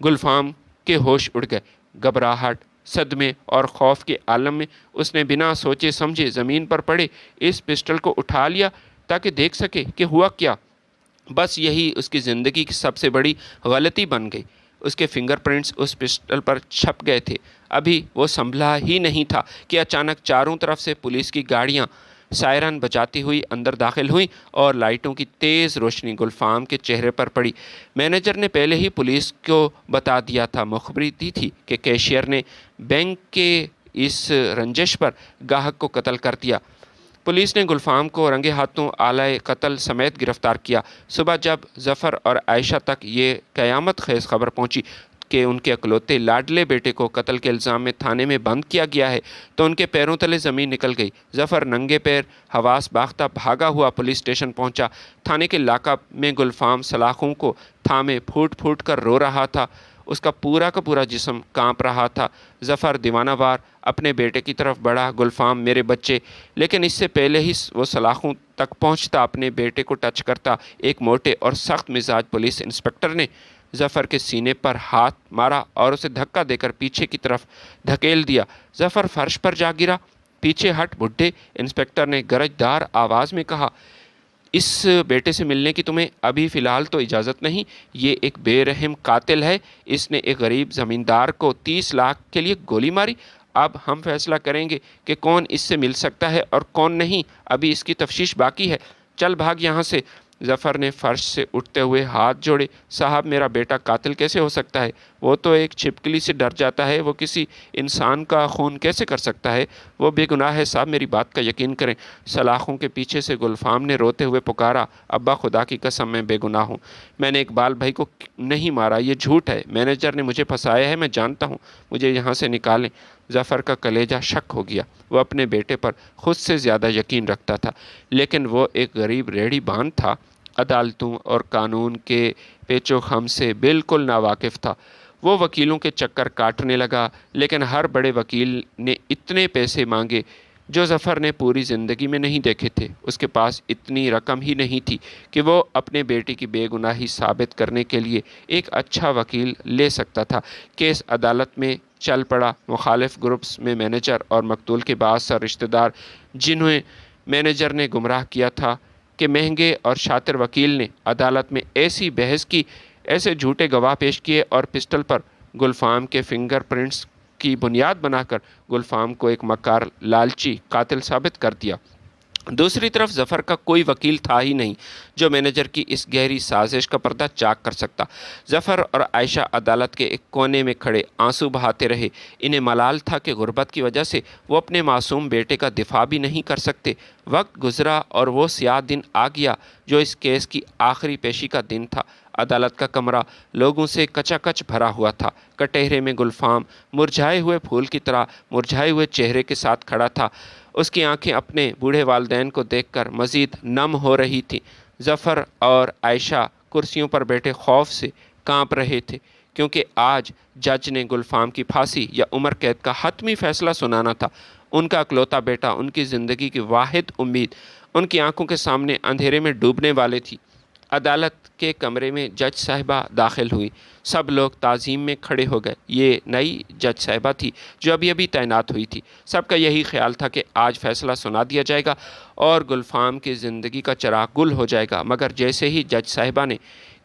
गुलफाम के होश उड़ गए। घबराहट, सदमे और खौफ के आलम में उसने बिना सोचे समझे ज़मीन पर पड़े इस पिस्टल को उठा लिया ताकि देख सके कि हुआ क्या। बस यही उसकी ज़िंदगी की सबसे बड़ी गलती बन गई। उसके फिंगरप्रिंट्स उस पिस्टल पर छप गए थे। अभी वो संभला ही नहीं था कि अचानक चारों तरफ से पुलिस की गाड़ियां सायरन बजाती हुई अंदर दाखिल हुई और लाइटों की तेज़ रोशनी गुलफाम के चेहरे पर पड़ी। मैनेजर ने पहले ही पुलिस को बता दिया था, मुखबरी दी थी कि कैशियर ने बैंक के इस रंजिश पर गाहक को कत्ल कर दिया। पुलिस ने गुलफाम को रंगे हाथों आलाए कत्ल समेत गिरफ्तार किया। सुबह जब जफ़र और आयशा तक ये क़यामत खेज़ खबर पहुंची कि उनके अकलौते लाडले बेटे को कत्ल के इल्ज़ाम में थाने में बंद किया गया है, तो उनके पैरों तले ज़मीन निकल गई। जफ़र नंगे पैर हवास बाख्ता भागा हुआ पुलिस स्टेशन पहुंचा। थाने के लाकअप में गुलफाम सलाखों को थामे फूट फूट कर रो रहा था। उसका पूरा का पूरा जिस्म कांप रहा था। जफ़र दीवानावार अपने बेटे की तरफ बढ़ा। गुलफाम, मेरे बच्चे। लेकिन इससे पहले ही वो सलाखों तक पहुंचता, अपने बेटे को टच करता, एक मोटे और सख्त मिजाज पुलिस इंस्पेक्टर ने जफ़र के सीने पर हाथ मारा और उसे धक्का देकर पीछे की तरफ धकेल दिया। जफ़र फर्श पर जा गिरा। पीछे हट बुड्ढे, इंस्पेक्टर ने गरजदार आवाज़ में कहा। इस बेटे से मिलने की तुम्हें अभी फ़िलहाल तो इजाज़त नहीं। ये एक बेरहम कातिल है। इसने एक गरीब ज़मींदार को 30 लाख के लिए गोली मारी। अब हम फैसला करेंगे कि कौन इससे मिल सकता है और कौन नहीं। अभी इसकी तफ्तीश बाकी है। चल भाग यहाँ से। जफ़र ने फर्श से उठते हुए हाथ जोड़े। साहब, मेरा बेटा कातिल कैसे हो सकता है? वो तो एक छिपकली से डर जाता है, वो किसी इंसान का खून कैसे कर सकता है? वो बेगुनाह है साहब, मेरी बात का यकीन करें। सलाखों के पीछे से गुलफाम ने रोते हुए पुकारा, अब्बा खुदा की कसम मैं बेगुनाह हूँ। मैंने इकबाल भाई को नहीं मारा, ये झूठ है। मैनेजर ने मुझे फंसाया है, मैं जानता हूँ। मुझे यहाँ से निकालें। जफ़र का कलेजा शक हो गया। वो अपने बेटे पर खुद से ज़्यादा यकीन रखता था, लेकिन वो एक गरीब रेहड़ी बान था। अदालतों और कानून के पेचो खम से बिल्कुल नावाकिफ़ था। वो वकीलों के चक्कर काटने लगा, लेकिन हर बड़े वकील ने इतने पैसे मांगे जो जफ़र ने पूरी ज़िंदगी में नहीं देखे थे। उसके पास इतनी रकम ही नहीं थी कि वो अपने बेटे की बेगुनाही साबित करने के लिए एक अच्छा वकील ले सकता था। केस अदालत में चल पड़ा। मुखालिफ ग्रुप्स में मैनेजर और मकतूल के बादशाह रिश्तेदार, जिन्हें मैनेजर ने गुमराह किया था, कि महंगे और शातिर वकील ने अदालत में ऐसी बहस की, ऐसे झूठे गवाह पेश किए और पिस्टल पर गुलफाम के फिंगरप्रिंट्स की बुनियाद बनाकर गुलफाम को एक मकार लालची कातिल साबित कर दिया। दूसरी तरफ जफ़र का कोई वकील था ही नहीं जो मैनेजर की इस गहरी साजिश का पर्दा चाक कर सकता। जफ़र और आयशा अदालत के एक कोने में खड़े आंसू बहाते रहे। इन्हें मलाल था कि गुर्बत की वजह से वो अपने मासूम बेटे का दिफा भी नहीं कर सकते। वक्त गुजरा और वो स्याह दिन आ गया जो इस केस की आखिरी पेशी का दिन था। अदालत का कमरा लोगों से कचाकच भरा हुआ था। कटहरे में गुलफाम मुरझाए हुए फूल की तरह मुरझाए हुए चेहरे के साथ खड़ा था। उसकी आंखें अपने बूढ़े वालिदैन को देखकर मज़ीद नम हो रही थीं। जफ़र और आयशा कुर्सियों पर बैठे खौफ से कांप रहे थे, क्योंकि आज जज ने गुलफाम की फांसी या उम्र कैद का हतमी फ़ैसला सुनाना था। उनका अकलौता बेटा, उनकी ज़िंदगी की वाहिद उम्मीद, उनकी आंखों के सामने अंधेरे में डूबने वाले थी। अदालत के कमरे में जज साहिबा दाखिल हुई। सब लोग ताज़ीम में खड़े हो गए। ये नई जज साहिबा थी जो अभी अभी तैनात हुई थी। सबका यही ख्याल था कि आज फ़ैसला सुना दिया जाएगा और गुलफाम की ज़िंदगी का चिराग गुल हो जाएगा। मगर जैसे ही जज साहिबा ने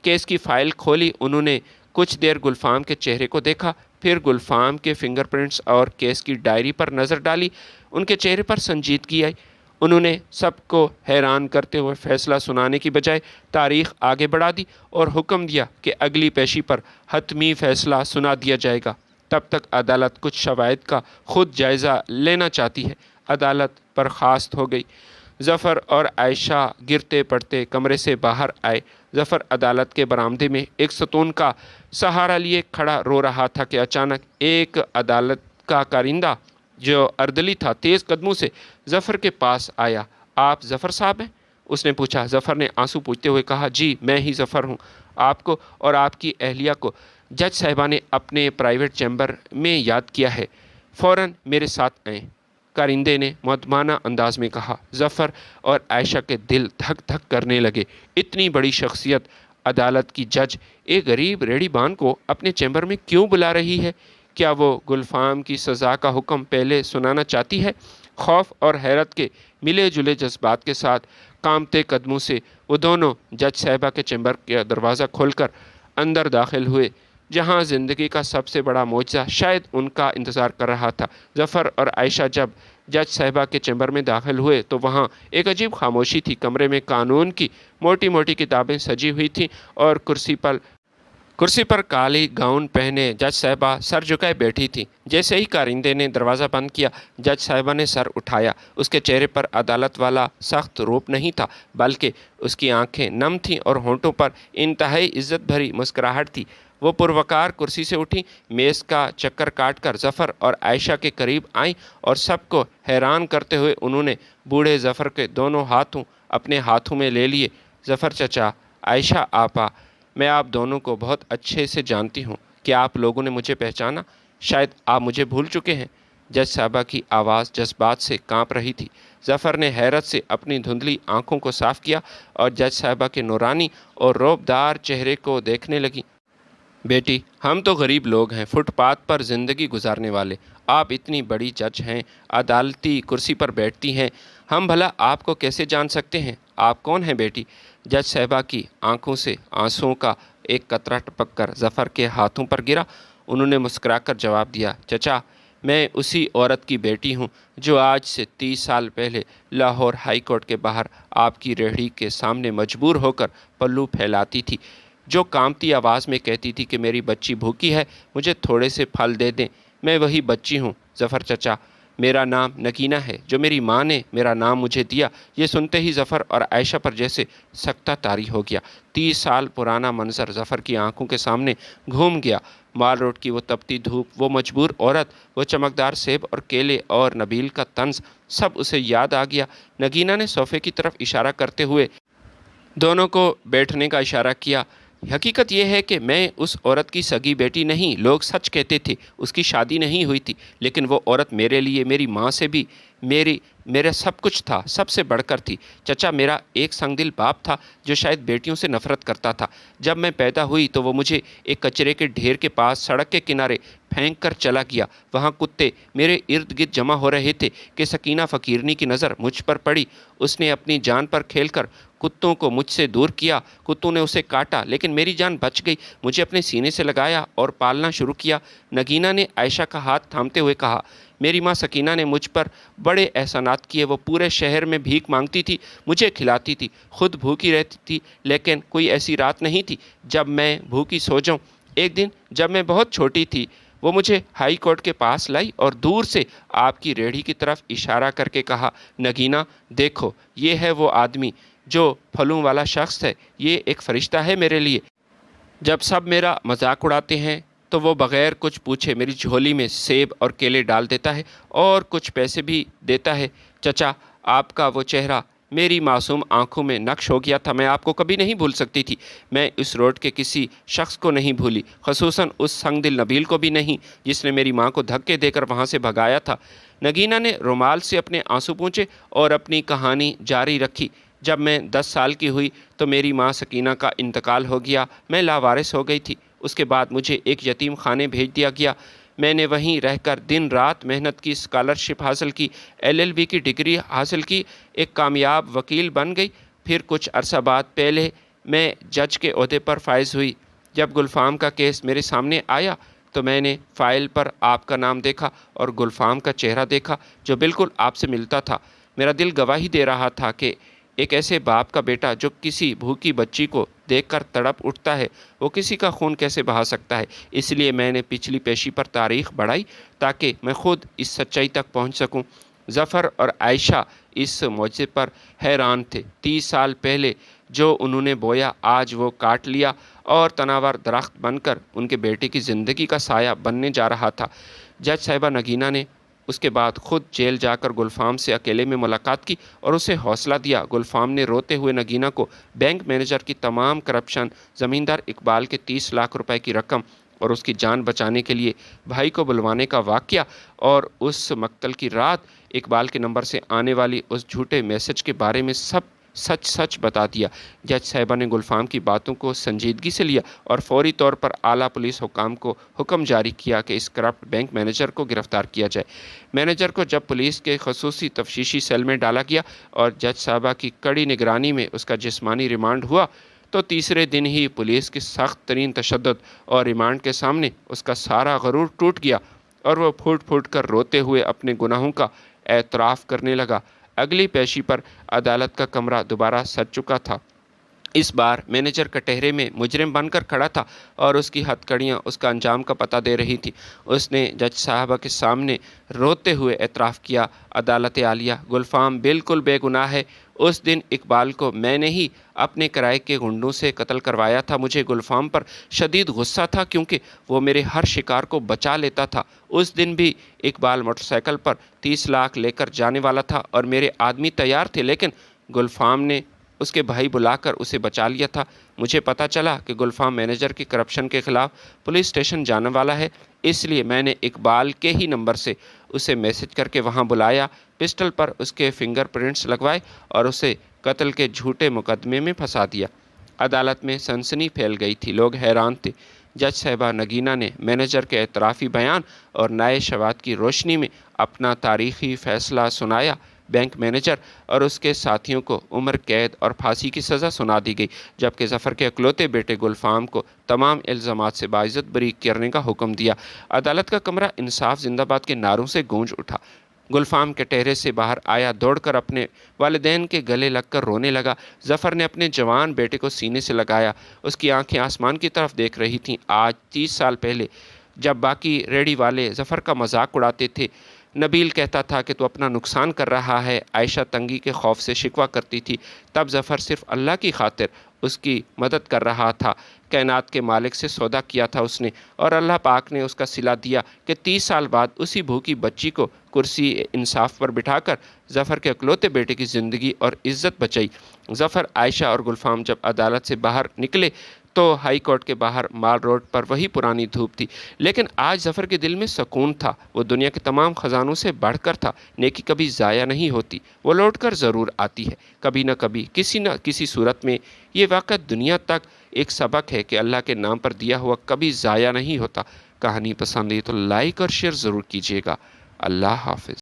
केस की फ़ाइल खोली, उन्होंने कुछ देर गुलफाम के चेहरे को देखा, फिर गुलफाम के फिंगरप्रिंट्स और केस की डायरी पर नज़र डाली। उनके चेहरे पर संजीदगी आई। उन्होंने सबको हैरान करते हुए फ़ैसला सुनाने की बजाय तारीख़ आगे बढ़ा दी और हुक्म दिया कि अगली पेशी पर हतमी फ़ैसला सुना दिया जाएगा। तब तक अदालत कुछ शवाहिद का ख़ुद जायज़ा लेना चाहती है। अदालत बर्खास्त हो गई। जफ़र और आयशा गिरते पड़ते कमरे से बाहर आए। जफ़र अदालत के बरामदे में एक सतून का सहारा लिए खड़ा रो रहा था कि अचानक एक अदालत का कारिंदा जो अर्दली था तेज़ कदमों से ज़फ़र के पास आया। आप ज़फ़र साहब हैं? उसने पूछा। ज़फ़र ने आंसू पूछते हुए कहा, जी मैं ही ज़फ़र हूँ। आपको और आपकी अहलिया को जज साहिबा ने अपने प्राइवेट चैम्बर में याद किया है, फ़ौरन मेरे साथ आएँ। कारिंदे ने मुअद्दबाना अंदाज में कहा। ज़फ़र और आयशा के दिल धक धक करने लगे। इतनी बड़ी शख्सियत अदालत की जज एक गरीब रेहड़ीबान को अपने चैम्बर में क्यों बुला रही है? क्या वो गुलफाम की सज़ा का हुक्म पहले सुनाना चाहती है? खौफ और हैरत के मिले जुले जज्बात के साथ कांपते कदमों से वो दोनों जज साहिबा के चैम्बर का दरवाज़ा खोलकर अंदर दाखिल हुए, जहां ज़िंदगी का सबसे बड़ा मोजा शायद उनका इंतज़ार कर रहा था। ज़फ़र और आयशा जब जज साहिबा के चैम्बर में दाखिल हुए तो वहाँ एक अजीब खामोशी थी। कमरे में कानून की मोटी मोटी किताबें सजी हुई थीं और कुर्सी पर काली गाउन पहने जज साहिबा सर झुकाए बैठी थी। जैसे ही कारिंदे ने दरवाज़ा बंद किया, जज साहिबा ने सर उठाया। उसके चेहरे पर अदालत वाला सख्त रूप नहीं था, बल्कि उसकी आंखें नम थीं और होंठों पर इंतहाई इज्जत भरी मुस्कुराहट थी। वो पुरवकार कुर्सी से उठी, मेज़ का चक्कर काटकर ज़फ़र और आयशा के करीब आईं और सबको हैरान करते हुए उन्होंने बूढ़े ज़फ़र के दोनों हाथों अपने हाथों में ले लिए। ज़फ़र चचा, आयशा आपा, मैं आप दोनों को बहुत अच्छे से जानती हूँ। क्या आप लोगों ने मुझे पहचाना? शायद आप मुझे भूल चुके हैं। जज साहबा की आवाज़ जज्बात से कांप रही थी। ज़फ़र ने हैरत से अपनी धुंधली आंखों को साफ़ किया और जज साहबा के नूरानी और रौबदार चेहरे को देखने लगी। बेटी, हम तो गरीब लोग हैं, फुटपाथ पर ज़िंदगी गुजारने वाले। आप इतनी बड़ी जज हैं, अदालती कुर्सी पर बैठती हैं, हम भला आपको कैसे जान सकते हैं? आप कौन हैं बेटी? जज साहिबा की आंखों से आंसुओं का एक कतरा टपक कर ज़फ़र के हाथों पर गिरा। उन्होंने मुस्कुराकर जवाब दिया, चचा, मैं उसी औरत की बेटी हूँ जो आज से 30 साल पहले लाहौर हाई कोर्ट के बाहर आपकी रेहड़ी के सामने मजबूर होकर पल्लू फैलाती थी, जो कांपती आवाज़ में कहती थी कि मेरी बच्ची भूखी है, मुझे थोड़े से फल दे दें। मैं वही बच्ची हूँ ज़फ़र चचा। मेरा नाम नगीना है, जो मेरी माँ ने मेरा नाम मुझे दिया। ये सुनते ही ज़फ़र और आयशा पर जैसे सख्ता तारी हो गया। 30 साल पुराना मंजर ज़फ़र की आंखों के सामने घूम गया। माल रोड की वो तपती धूप, वो मजबूर औरत, वो चमकदार सेब और केले और नबील का तंज, सब उसे याद आ गया। नगीना ने सोफ़े की तरफ इशारा करते हुए दोनों को बैठने का इशारा किया। हकीकत यह है कि मैं उस औरत की सगी बेटी नहीं, लोग सच कहते थे उसकी शादी नहीं हुई थी, लेकिन वो औरत मेरे लिए, मेरी माँ से भी मेरा सब कुछ था, सबसे बढ़कर थी। चचा, मेरा एक संगदिल बाप था जो शायद बेटियों से नफरत करता था। जब मैं पैदा हुई तो वो मुझे एक कचरे के ढेर के पास सड़क के किनारे फेंक कर चला गया। वहाँ कुत्ते मेरे इर्द गिर्द जमा हो रहे थे कि सकीना फ़कीरनी की नज़र मुझ पर पड़ी। उसने अपनी जान पर खेलकर कुत्तों को मुझसे दूर किया। कुत्तों ने उसे काटा, लेकिन मेरी जान बच गई। मुझे अपने सीने से लगाया और पालना शुरू किया। नगीना ने आयशा का हाथ थामते हुए कहा, मेरी माँ सकीना ने मुझ पर बड़े एहसानात किए। वो पूरे शहर में भीख मांगती थी, मुझे खिलाती थी, खुद भूखी रहती थी, लेकिन कोई ऐसी रात नहीं थी जब मैं भूखी सो जाऊं। एक दिन जब मैं बहुत छोटी थी, वो मुझे हाई कोर्ट के पास लाई और दूर से आपकी रेहड़ी की तरफ इशारा करके कहा, नगीना देखो, ये है वो आदमी जो फलों वाला शख्स है, ये एक फ़रिश्ता है मेरे लिए। जब सब मेरा मजाक उड़ाते हैं तो वो बग़ैर कुछ पूछे मेरी झोली में सेब और केले डाल देता है और कुछ पैसे भी देता है। चचा, आपका वो चेहरा मेरी मासूम आंखों में नक्श हो गया था। मैं आपको कभी नहीं भूल सकती थी। मैं इस रोड के किसी शख्स को नहीं भूली, ख़ुसूसन उस संगदिल नबील को भी नहीं, जिसने मेरी माँ को धक्के देकर वहाँ से भगाया था। नगीना ने रुमाल से अपने आंसू पोंछे और अपनी कहानी जारी रखी। जब मैं 10 साल की हुई तो मेरी माँ सकीना का इंतकाल हो गया। मैं लावारिस हो गई थी। उसके बाद मुझे एक यतीम खाने भेज दिया गया। मैंने वहीं रहकर दिन रात मेहनत की, स्कॉलरशिप हासिल की, LLB की डिग्री हासिल की, एक कामयाब वकील बन गई। फिर कुछ अरसा बाद पहले मैं जज के ओहदे पर फाइज हुई। जब गुलफाम का केस मेरे सामने आया तो मैंने फ़ाइल पर आपका नाम देखा और गुलफाम का चेहरा देखा जो बिल्कुल आपसे मिलता था। मेरा दिल गवाही दे रहा था कि एक ऐसे बाप का बेटा जो किसी भूखी बच्ची को देखकर तड़प उठता है, वो किसी का खून कैसे बहा सकता है। इसलिए मैंने पिछली पेशी पर तारीख बढ़ाई ताकि मैं खुद इस सच्चाई तक पहुंच सकूं। ज़फ़र और आयशा इस मौजे पर हैरान थे। 30 साल पहले जो उन्होंने बोया, आज वो काट लिया और तनावर दरख्त बनकर उनके बेटे की ज़िंदगी का साया बनने जा रहा था। जज साहिबा नगीना ने اس کے بعد خود جیل جا کر گلفام سے اکیلے میں ملاقات کی اور اسے حوصلہ دیا۔ گلفام نے روتے ہوئے نگینہ کو بینک مینیجر کی تمام کرپشن، زمیندار اقبال کے 30 لاکھ روپے کی رقم اور اس کی جان بچانے کے لیے بھائی کو بلوانے کا واقعہ اور اس مقتل کی رات اقبال کے نمبر سے آنے والی اس جھوٹے میسج کے بارے میں سب سچ بتا دیا۔ جج صاحبہ نے گلفام کی باتوں کو سنجیدگی سے لیا اور فوری طور پر اعلیٰ پولیس حکام کو حکم جاری کیا کہ اس کرپٹ بینک مینیجر کو گرفتار کیا جائے۔ مینیجر کو جب پولیس کے خصوصی تفتیشی سیل میں ڈالا گیا اور جج صاحبہ کی کڑی نگرانی میں اس کا جسمانی ریمانڈ ہوا تو تیسرے دن ہی پولیس کی سخت ترین تشدد اور ریمانڈ کے سامنے اس کا سارا غرور ٹوٹ گیا اور وہ پھوٹ پھوٹ کر روتے ہوئے اپنے گناہوں کا اعتراف کرنے لگا۔ اگلی پیشی پر عدالت کا کمرہ دوبارہ سج چکا تھا۔ اس بار مینیجر کٹہرے میں مجرم بن کر کھڑا تھا اور اس کی ہتھ کڑیاں اس کا انجام کا پتہ دے رہی تھی۔ اس نے جج صاحبہ کے سامنے روتے ہوئے اعتراف کیا، عدالت عالیہ، گلفام بالکل بے گناہ ہے۔ اس دن اقبال کو میں نے ہی اپنے کرائے کے گنڈوں سے قتل کروایا تھا۔ مجھے گلفام پر شدید غصہ تھا کیونکہ وہ میرے ہر شکار کو بچا لیتا تھا۔ اس دن بھی اقبال موٹر سائیکل پر 30 لاکھ لے کر جانے والا تھا اور میرے آدمی تیار تھے، لیکن گلفام نے اس کے بھائی بلا کر اسے بچا لیا تھا۔ مجھے پتہ چلا کہ گلفام مینیجر کی کرپشن کے خلاف پولیس اسٹیشن جانے والا ہے، اس لیے میں نے اقبال کے ہی نمبر سے اسے میسج کر کے وہاں بلایا، پسٹل پر اس کے فنگر پرنٹس لگوائے اور اسے قتل کے جھوٹے مقدمے میں پھنسا دیا۔ عدالت میں سنسنی پھیل گئی تھی، لوگ حیران تھے۔ جج صاحبہ نگینہ نے مینیجر کے اعترافی بیان اور نئے شواہد کی روشنی میں اپنا تاریخی فیصلہ سنایا۔ بینک مینیجر اور اس کے ساتھیوں کو عمر قید اور پھانسی کی سزا سنا دی گئی، جبکہ ظفر کے اکلوتے بیٹے گلفام کو تمام الزامات سے باعزت بری کرنے کا حکم دیا۔ عدالت کا کمرہ انصاف زندہ باد کے نعروں سے گونج اٹھا۔ گلفام کٹہرے سے باہر آیا، دوڑ کر اپنے والدین کے گلے لگ کر رونے لگا۔ ظفر نے اپنے جوان بیٹے کو سینے سے لگایا، اس کی آنکھیں آسمان کی طرف دیکھ رہی تھیں۔ آج 30 سال پہلے جب باقی ریڑھی والے ظفر کا مذاق اڑاتے تھے، نبیل کہتا تھا کہ تو اپنا نقصان کر رہا ہے، عائشہ تنگی کے خوف سے شکوہ کرتی تھی، تب ظفر صرف اللہ کی خاطر اس کی مدد کر رہا تھا۔ کائنات کے مالک سے سودا کیا تھا اس نے اور اللہ پاک نے اس کا صلہ دیا کہ 30 سال بعد اسی بھوکی بچی کو کرسی انصاف پر بٹھا کر ظفر کے اکلوتے بیٹے کی زندگی اور عزت بچائی۔ ظفر، عائشہ اور گلفام جب عدالت سے باہر نکلے تو ہائی کورٹ کے باہر مال روڈ پر وہی پرانی دھوپ تھی، لیکن آج ظفر کے دل میں سکون تھا۔ وہ دنیا کے تمام خزانوں سے بڑھ کر تھا۔ نیکی کبھی ضائع نہیں ہوتی، وہ لوٹ کر ضرور آتی ہے، کبھی نہ کبھی، کسی نہ کسی صورت میں۔ یہ واقعہ دنیا تک ایک سبق ہے کہ اللہ کے نام پر دیا ہوا کبھی ضائع نہیں ہوتا۔ کہانی پسند ہے تو لائک اور شیئر ضرور کیجیے گا۔ اللہ حافظ۔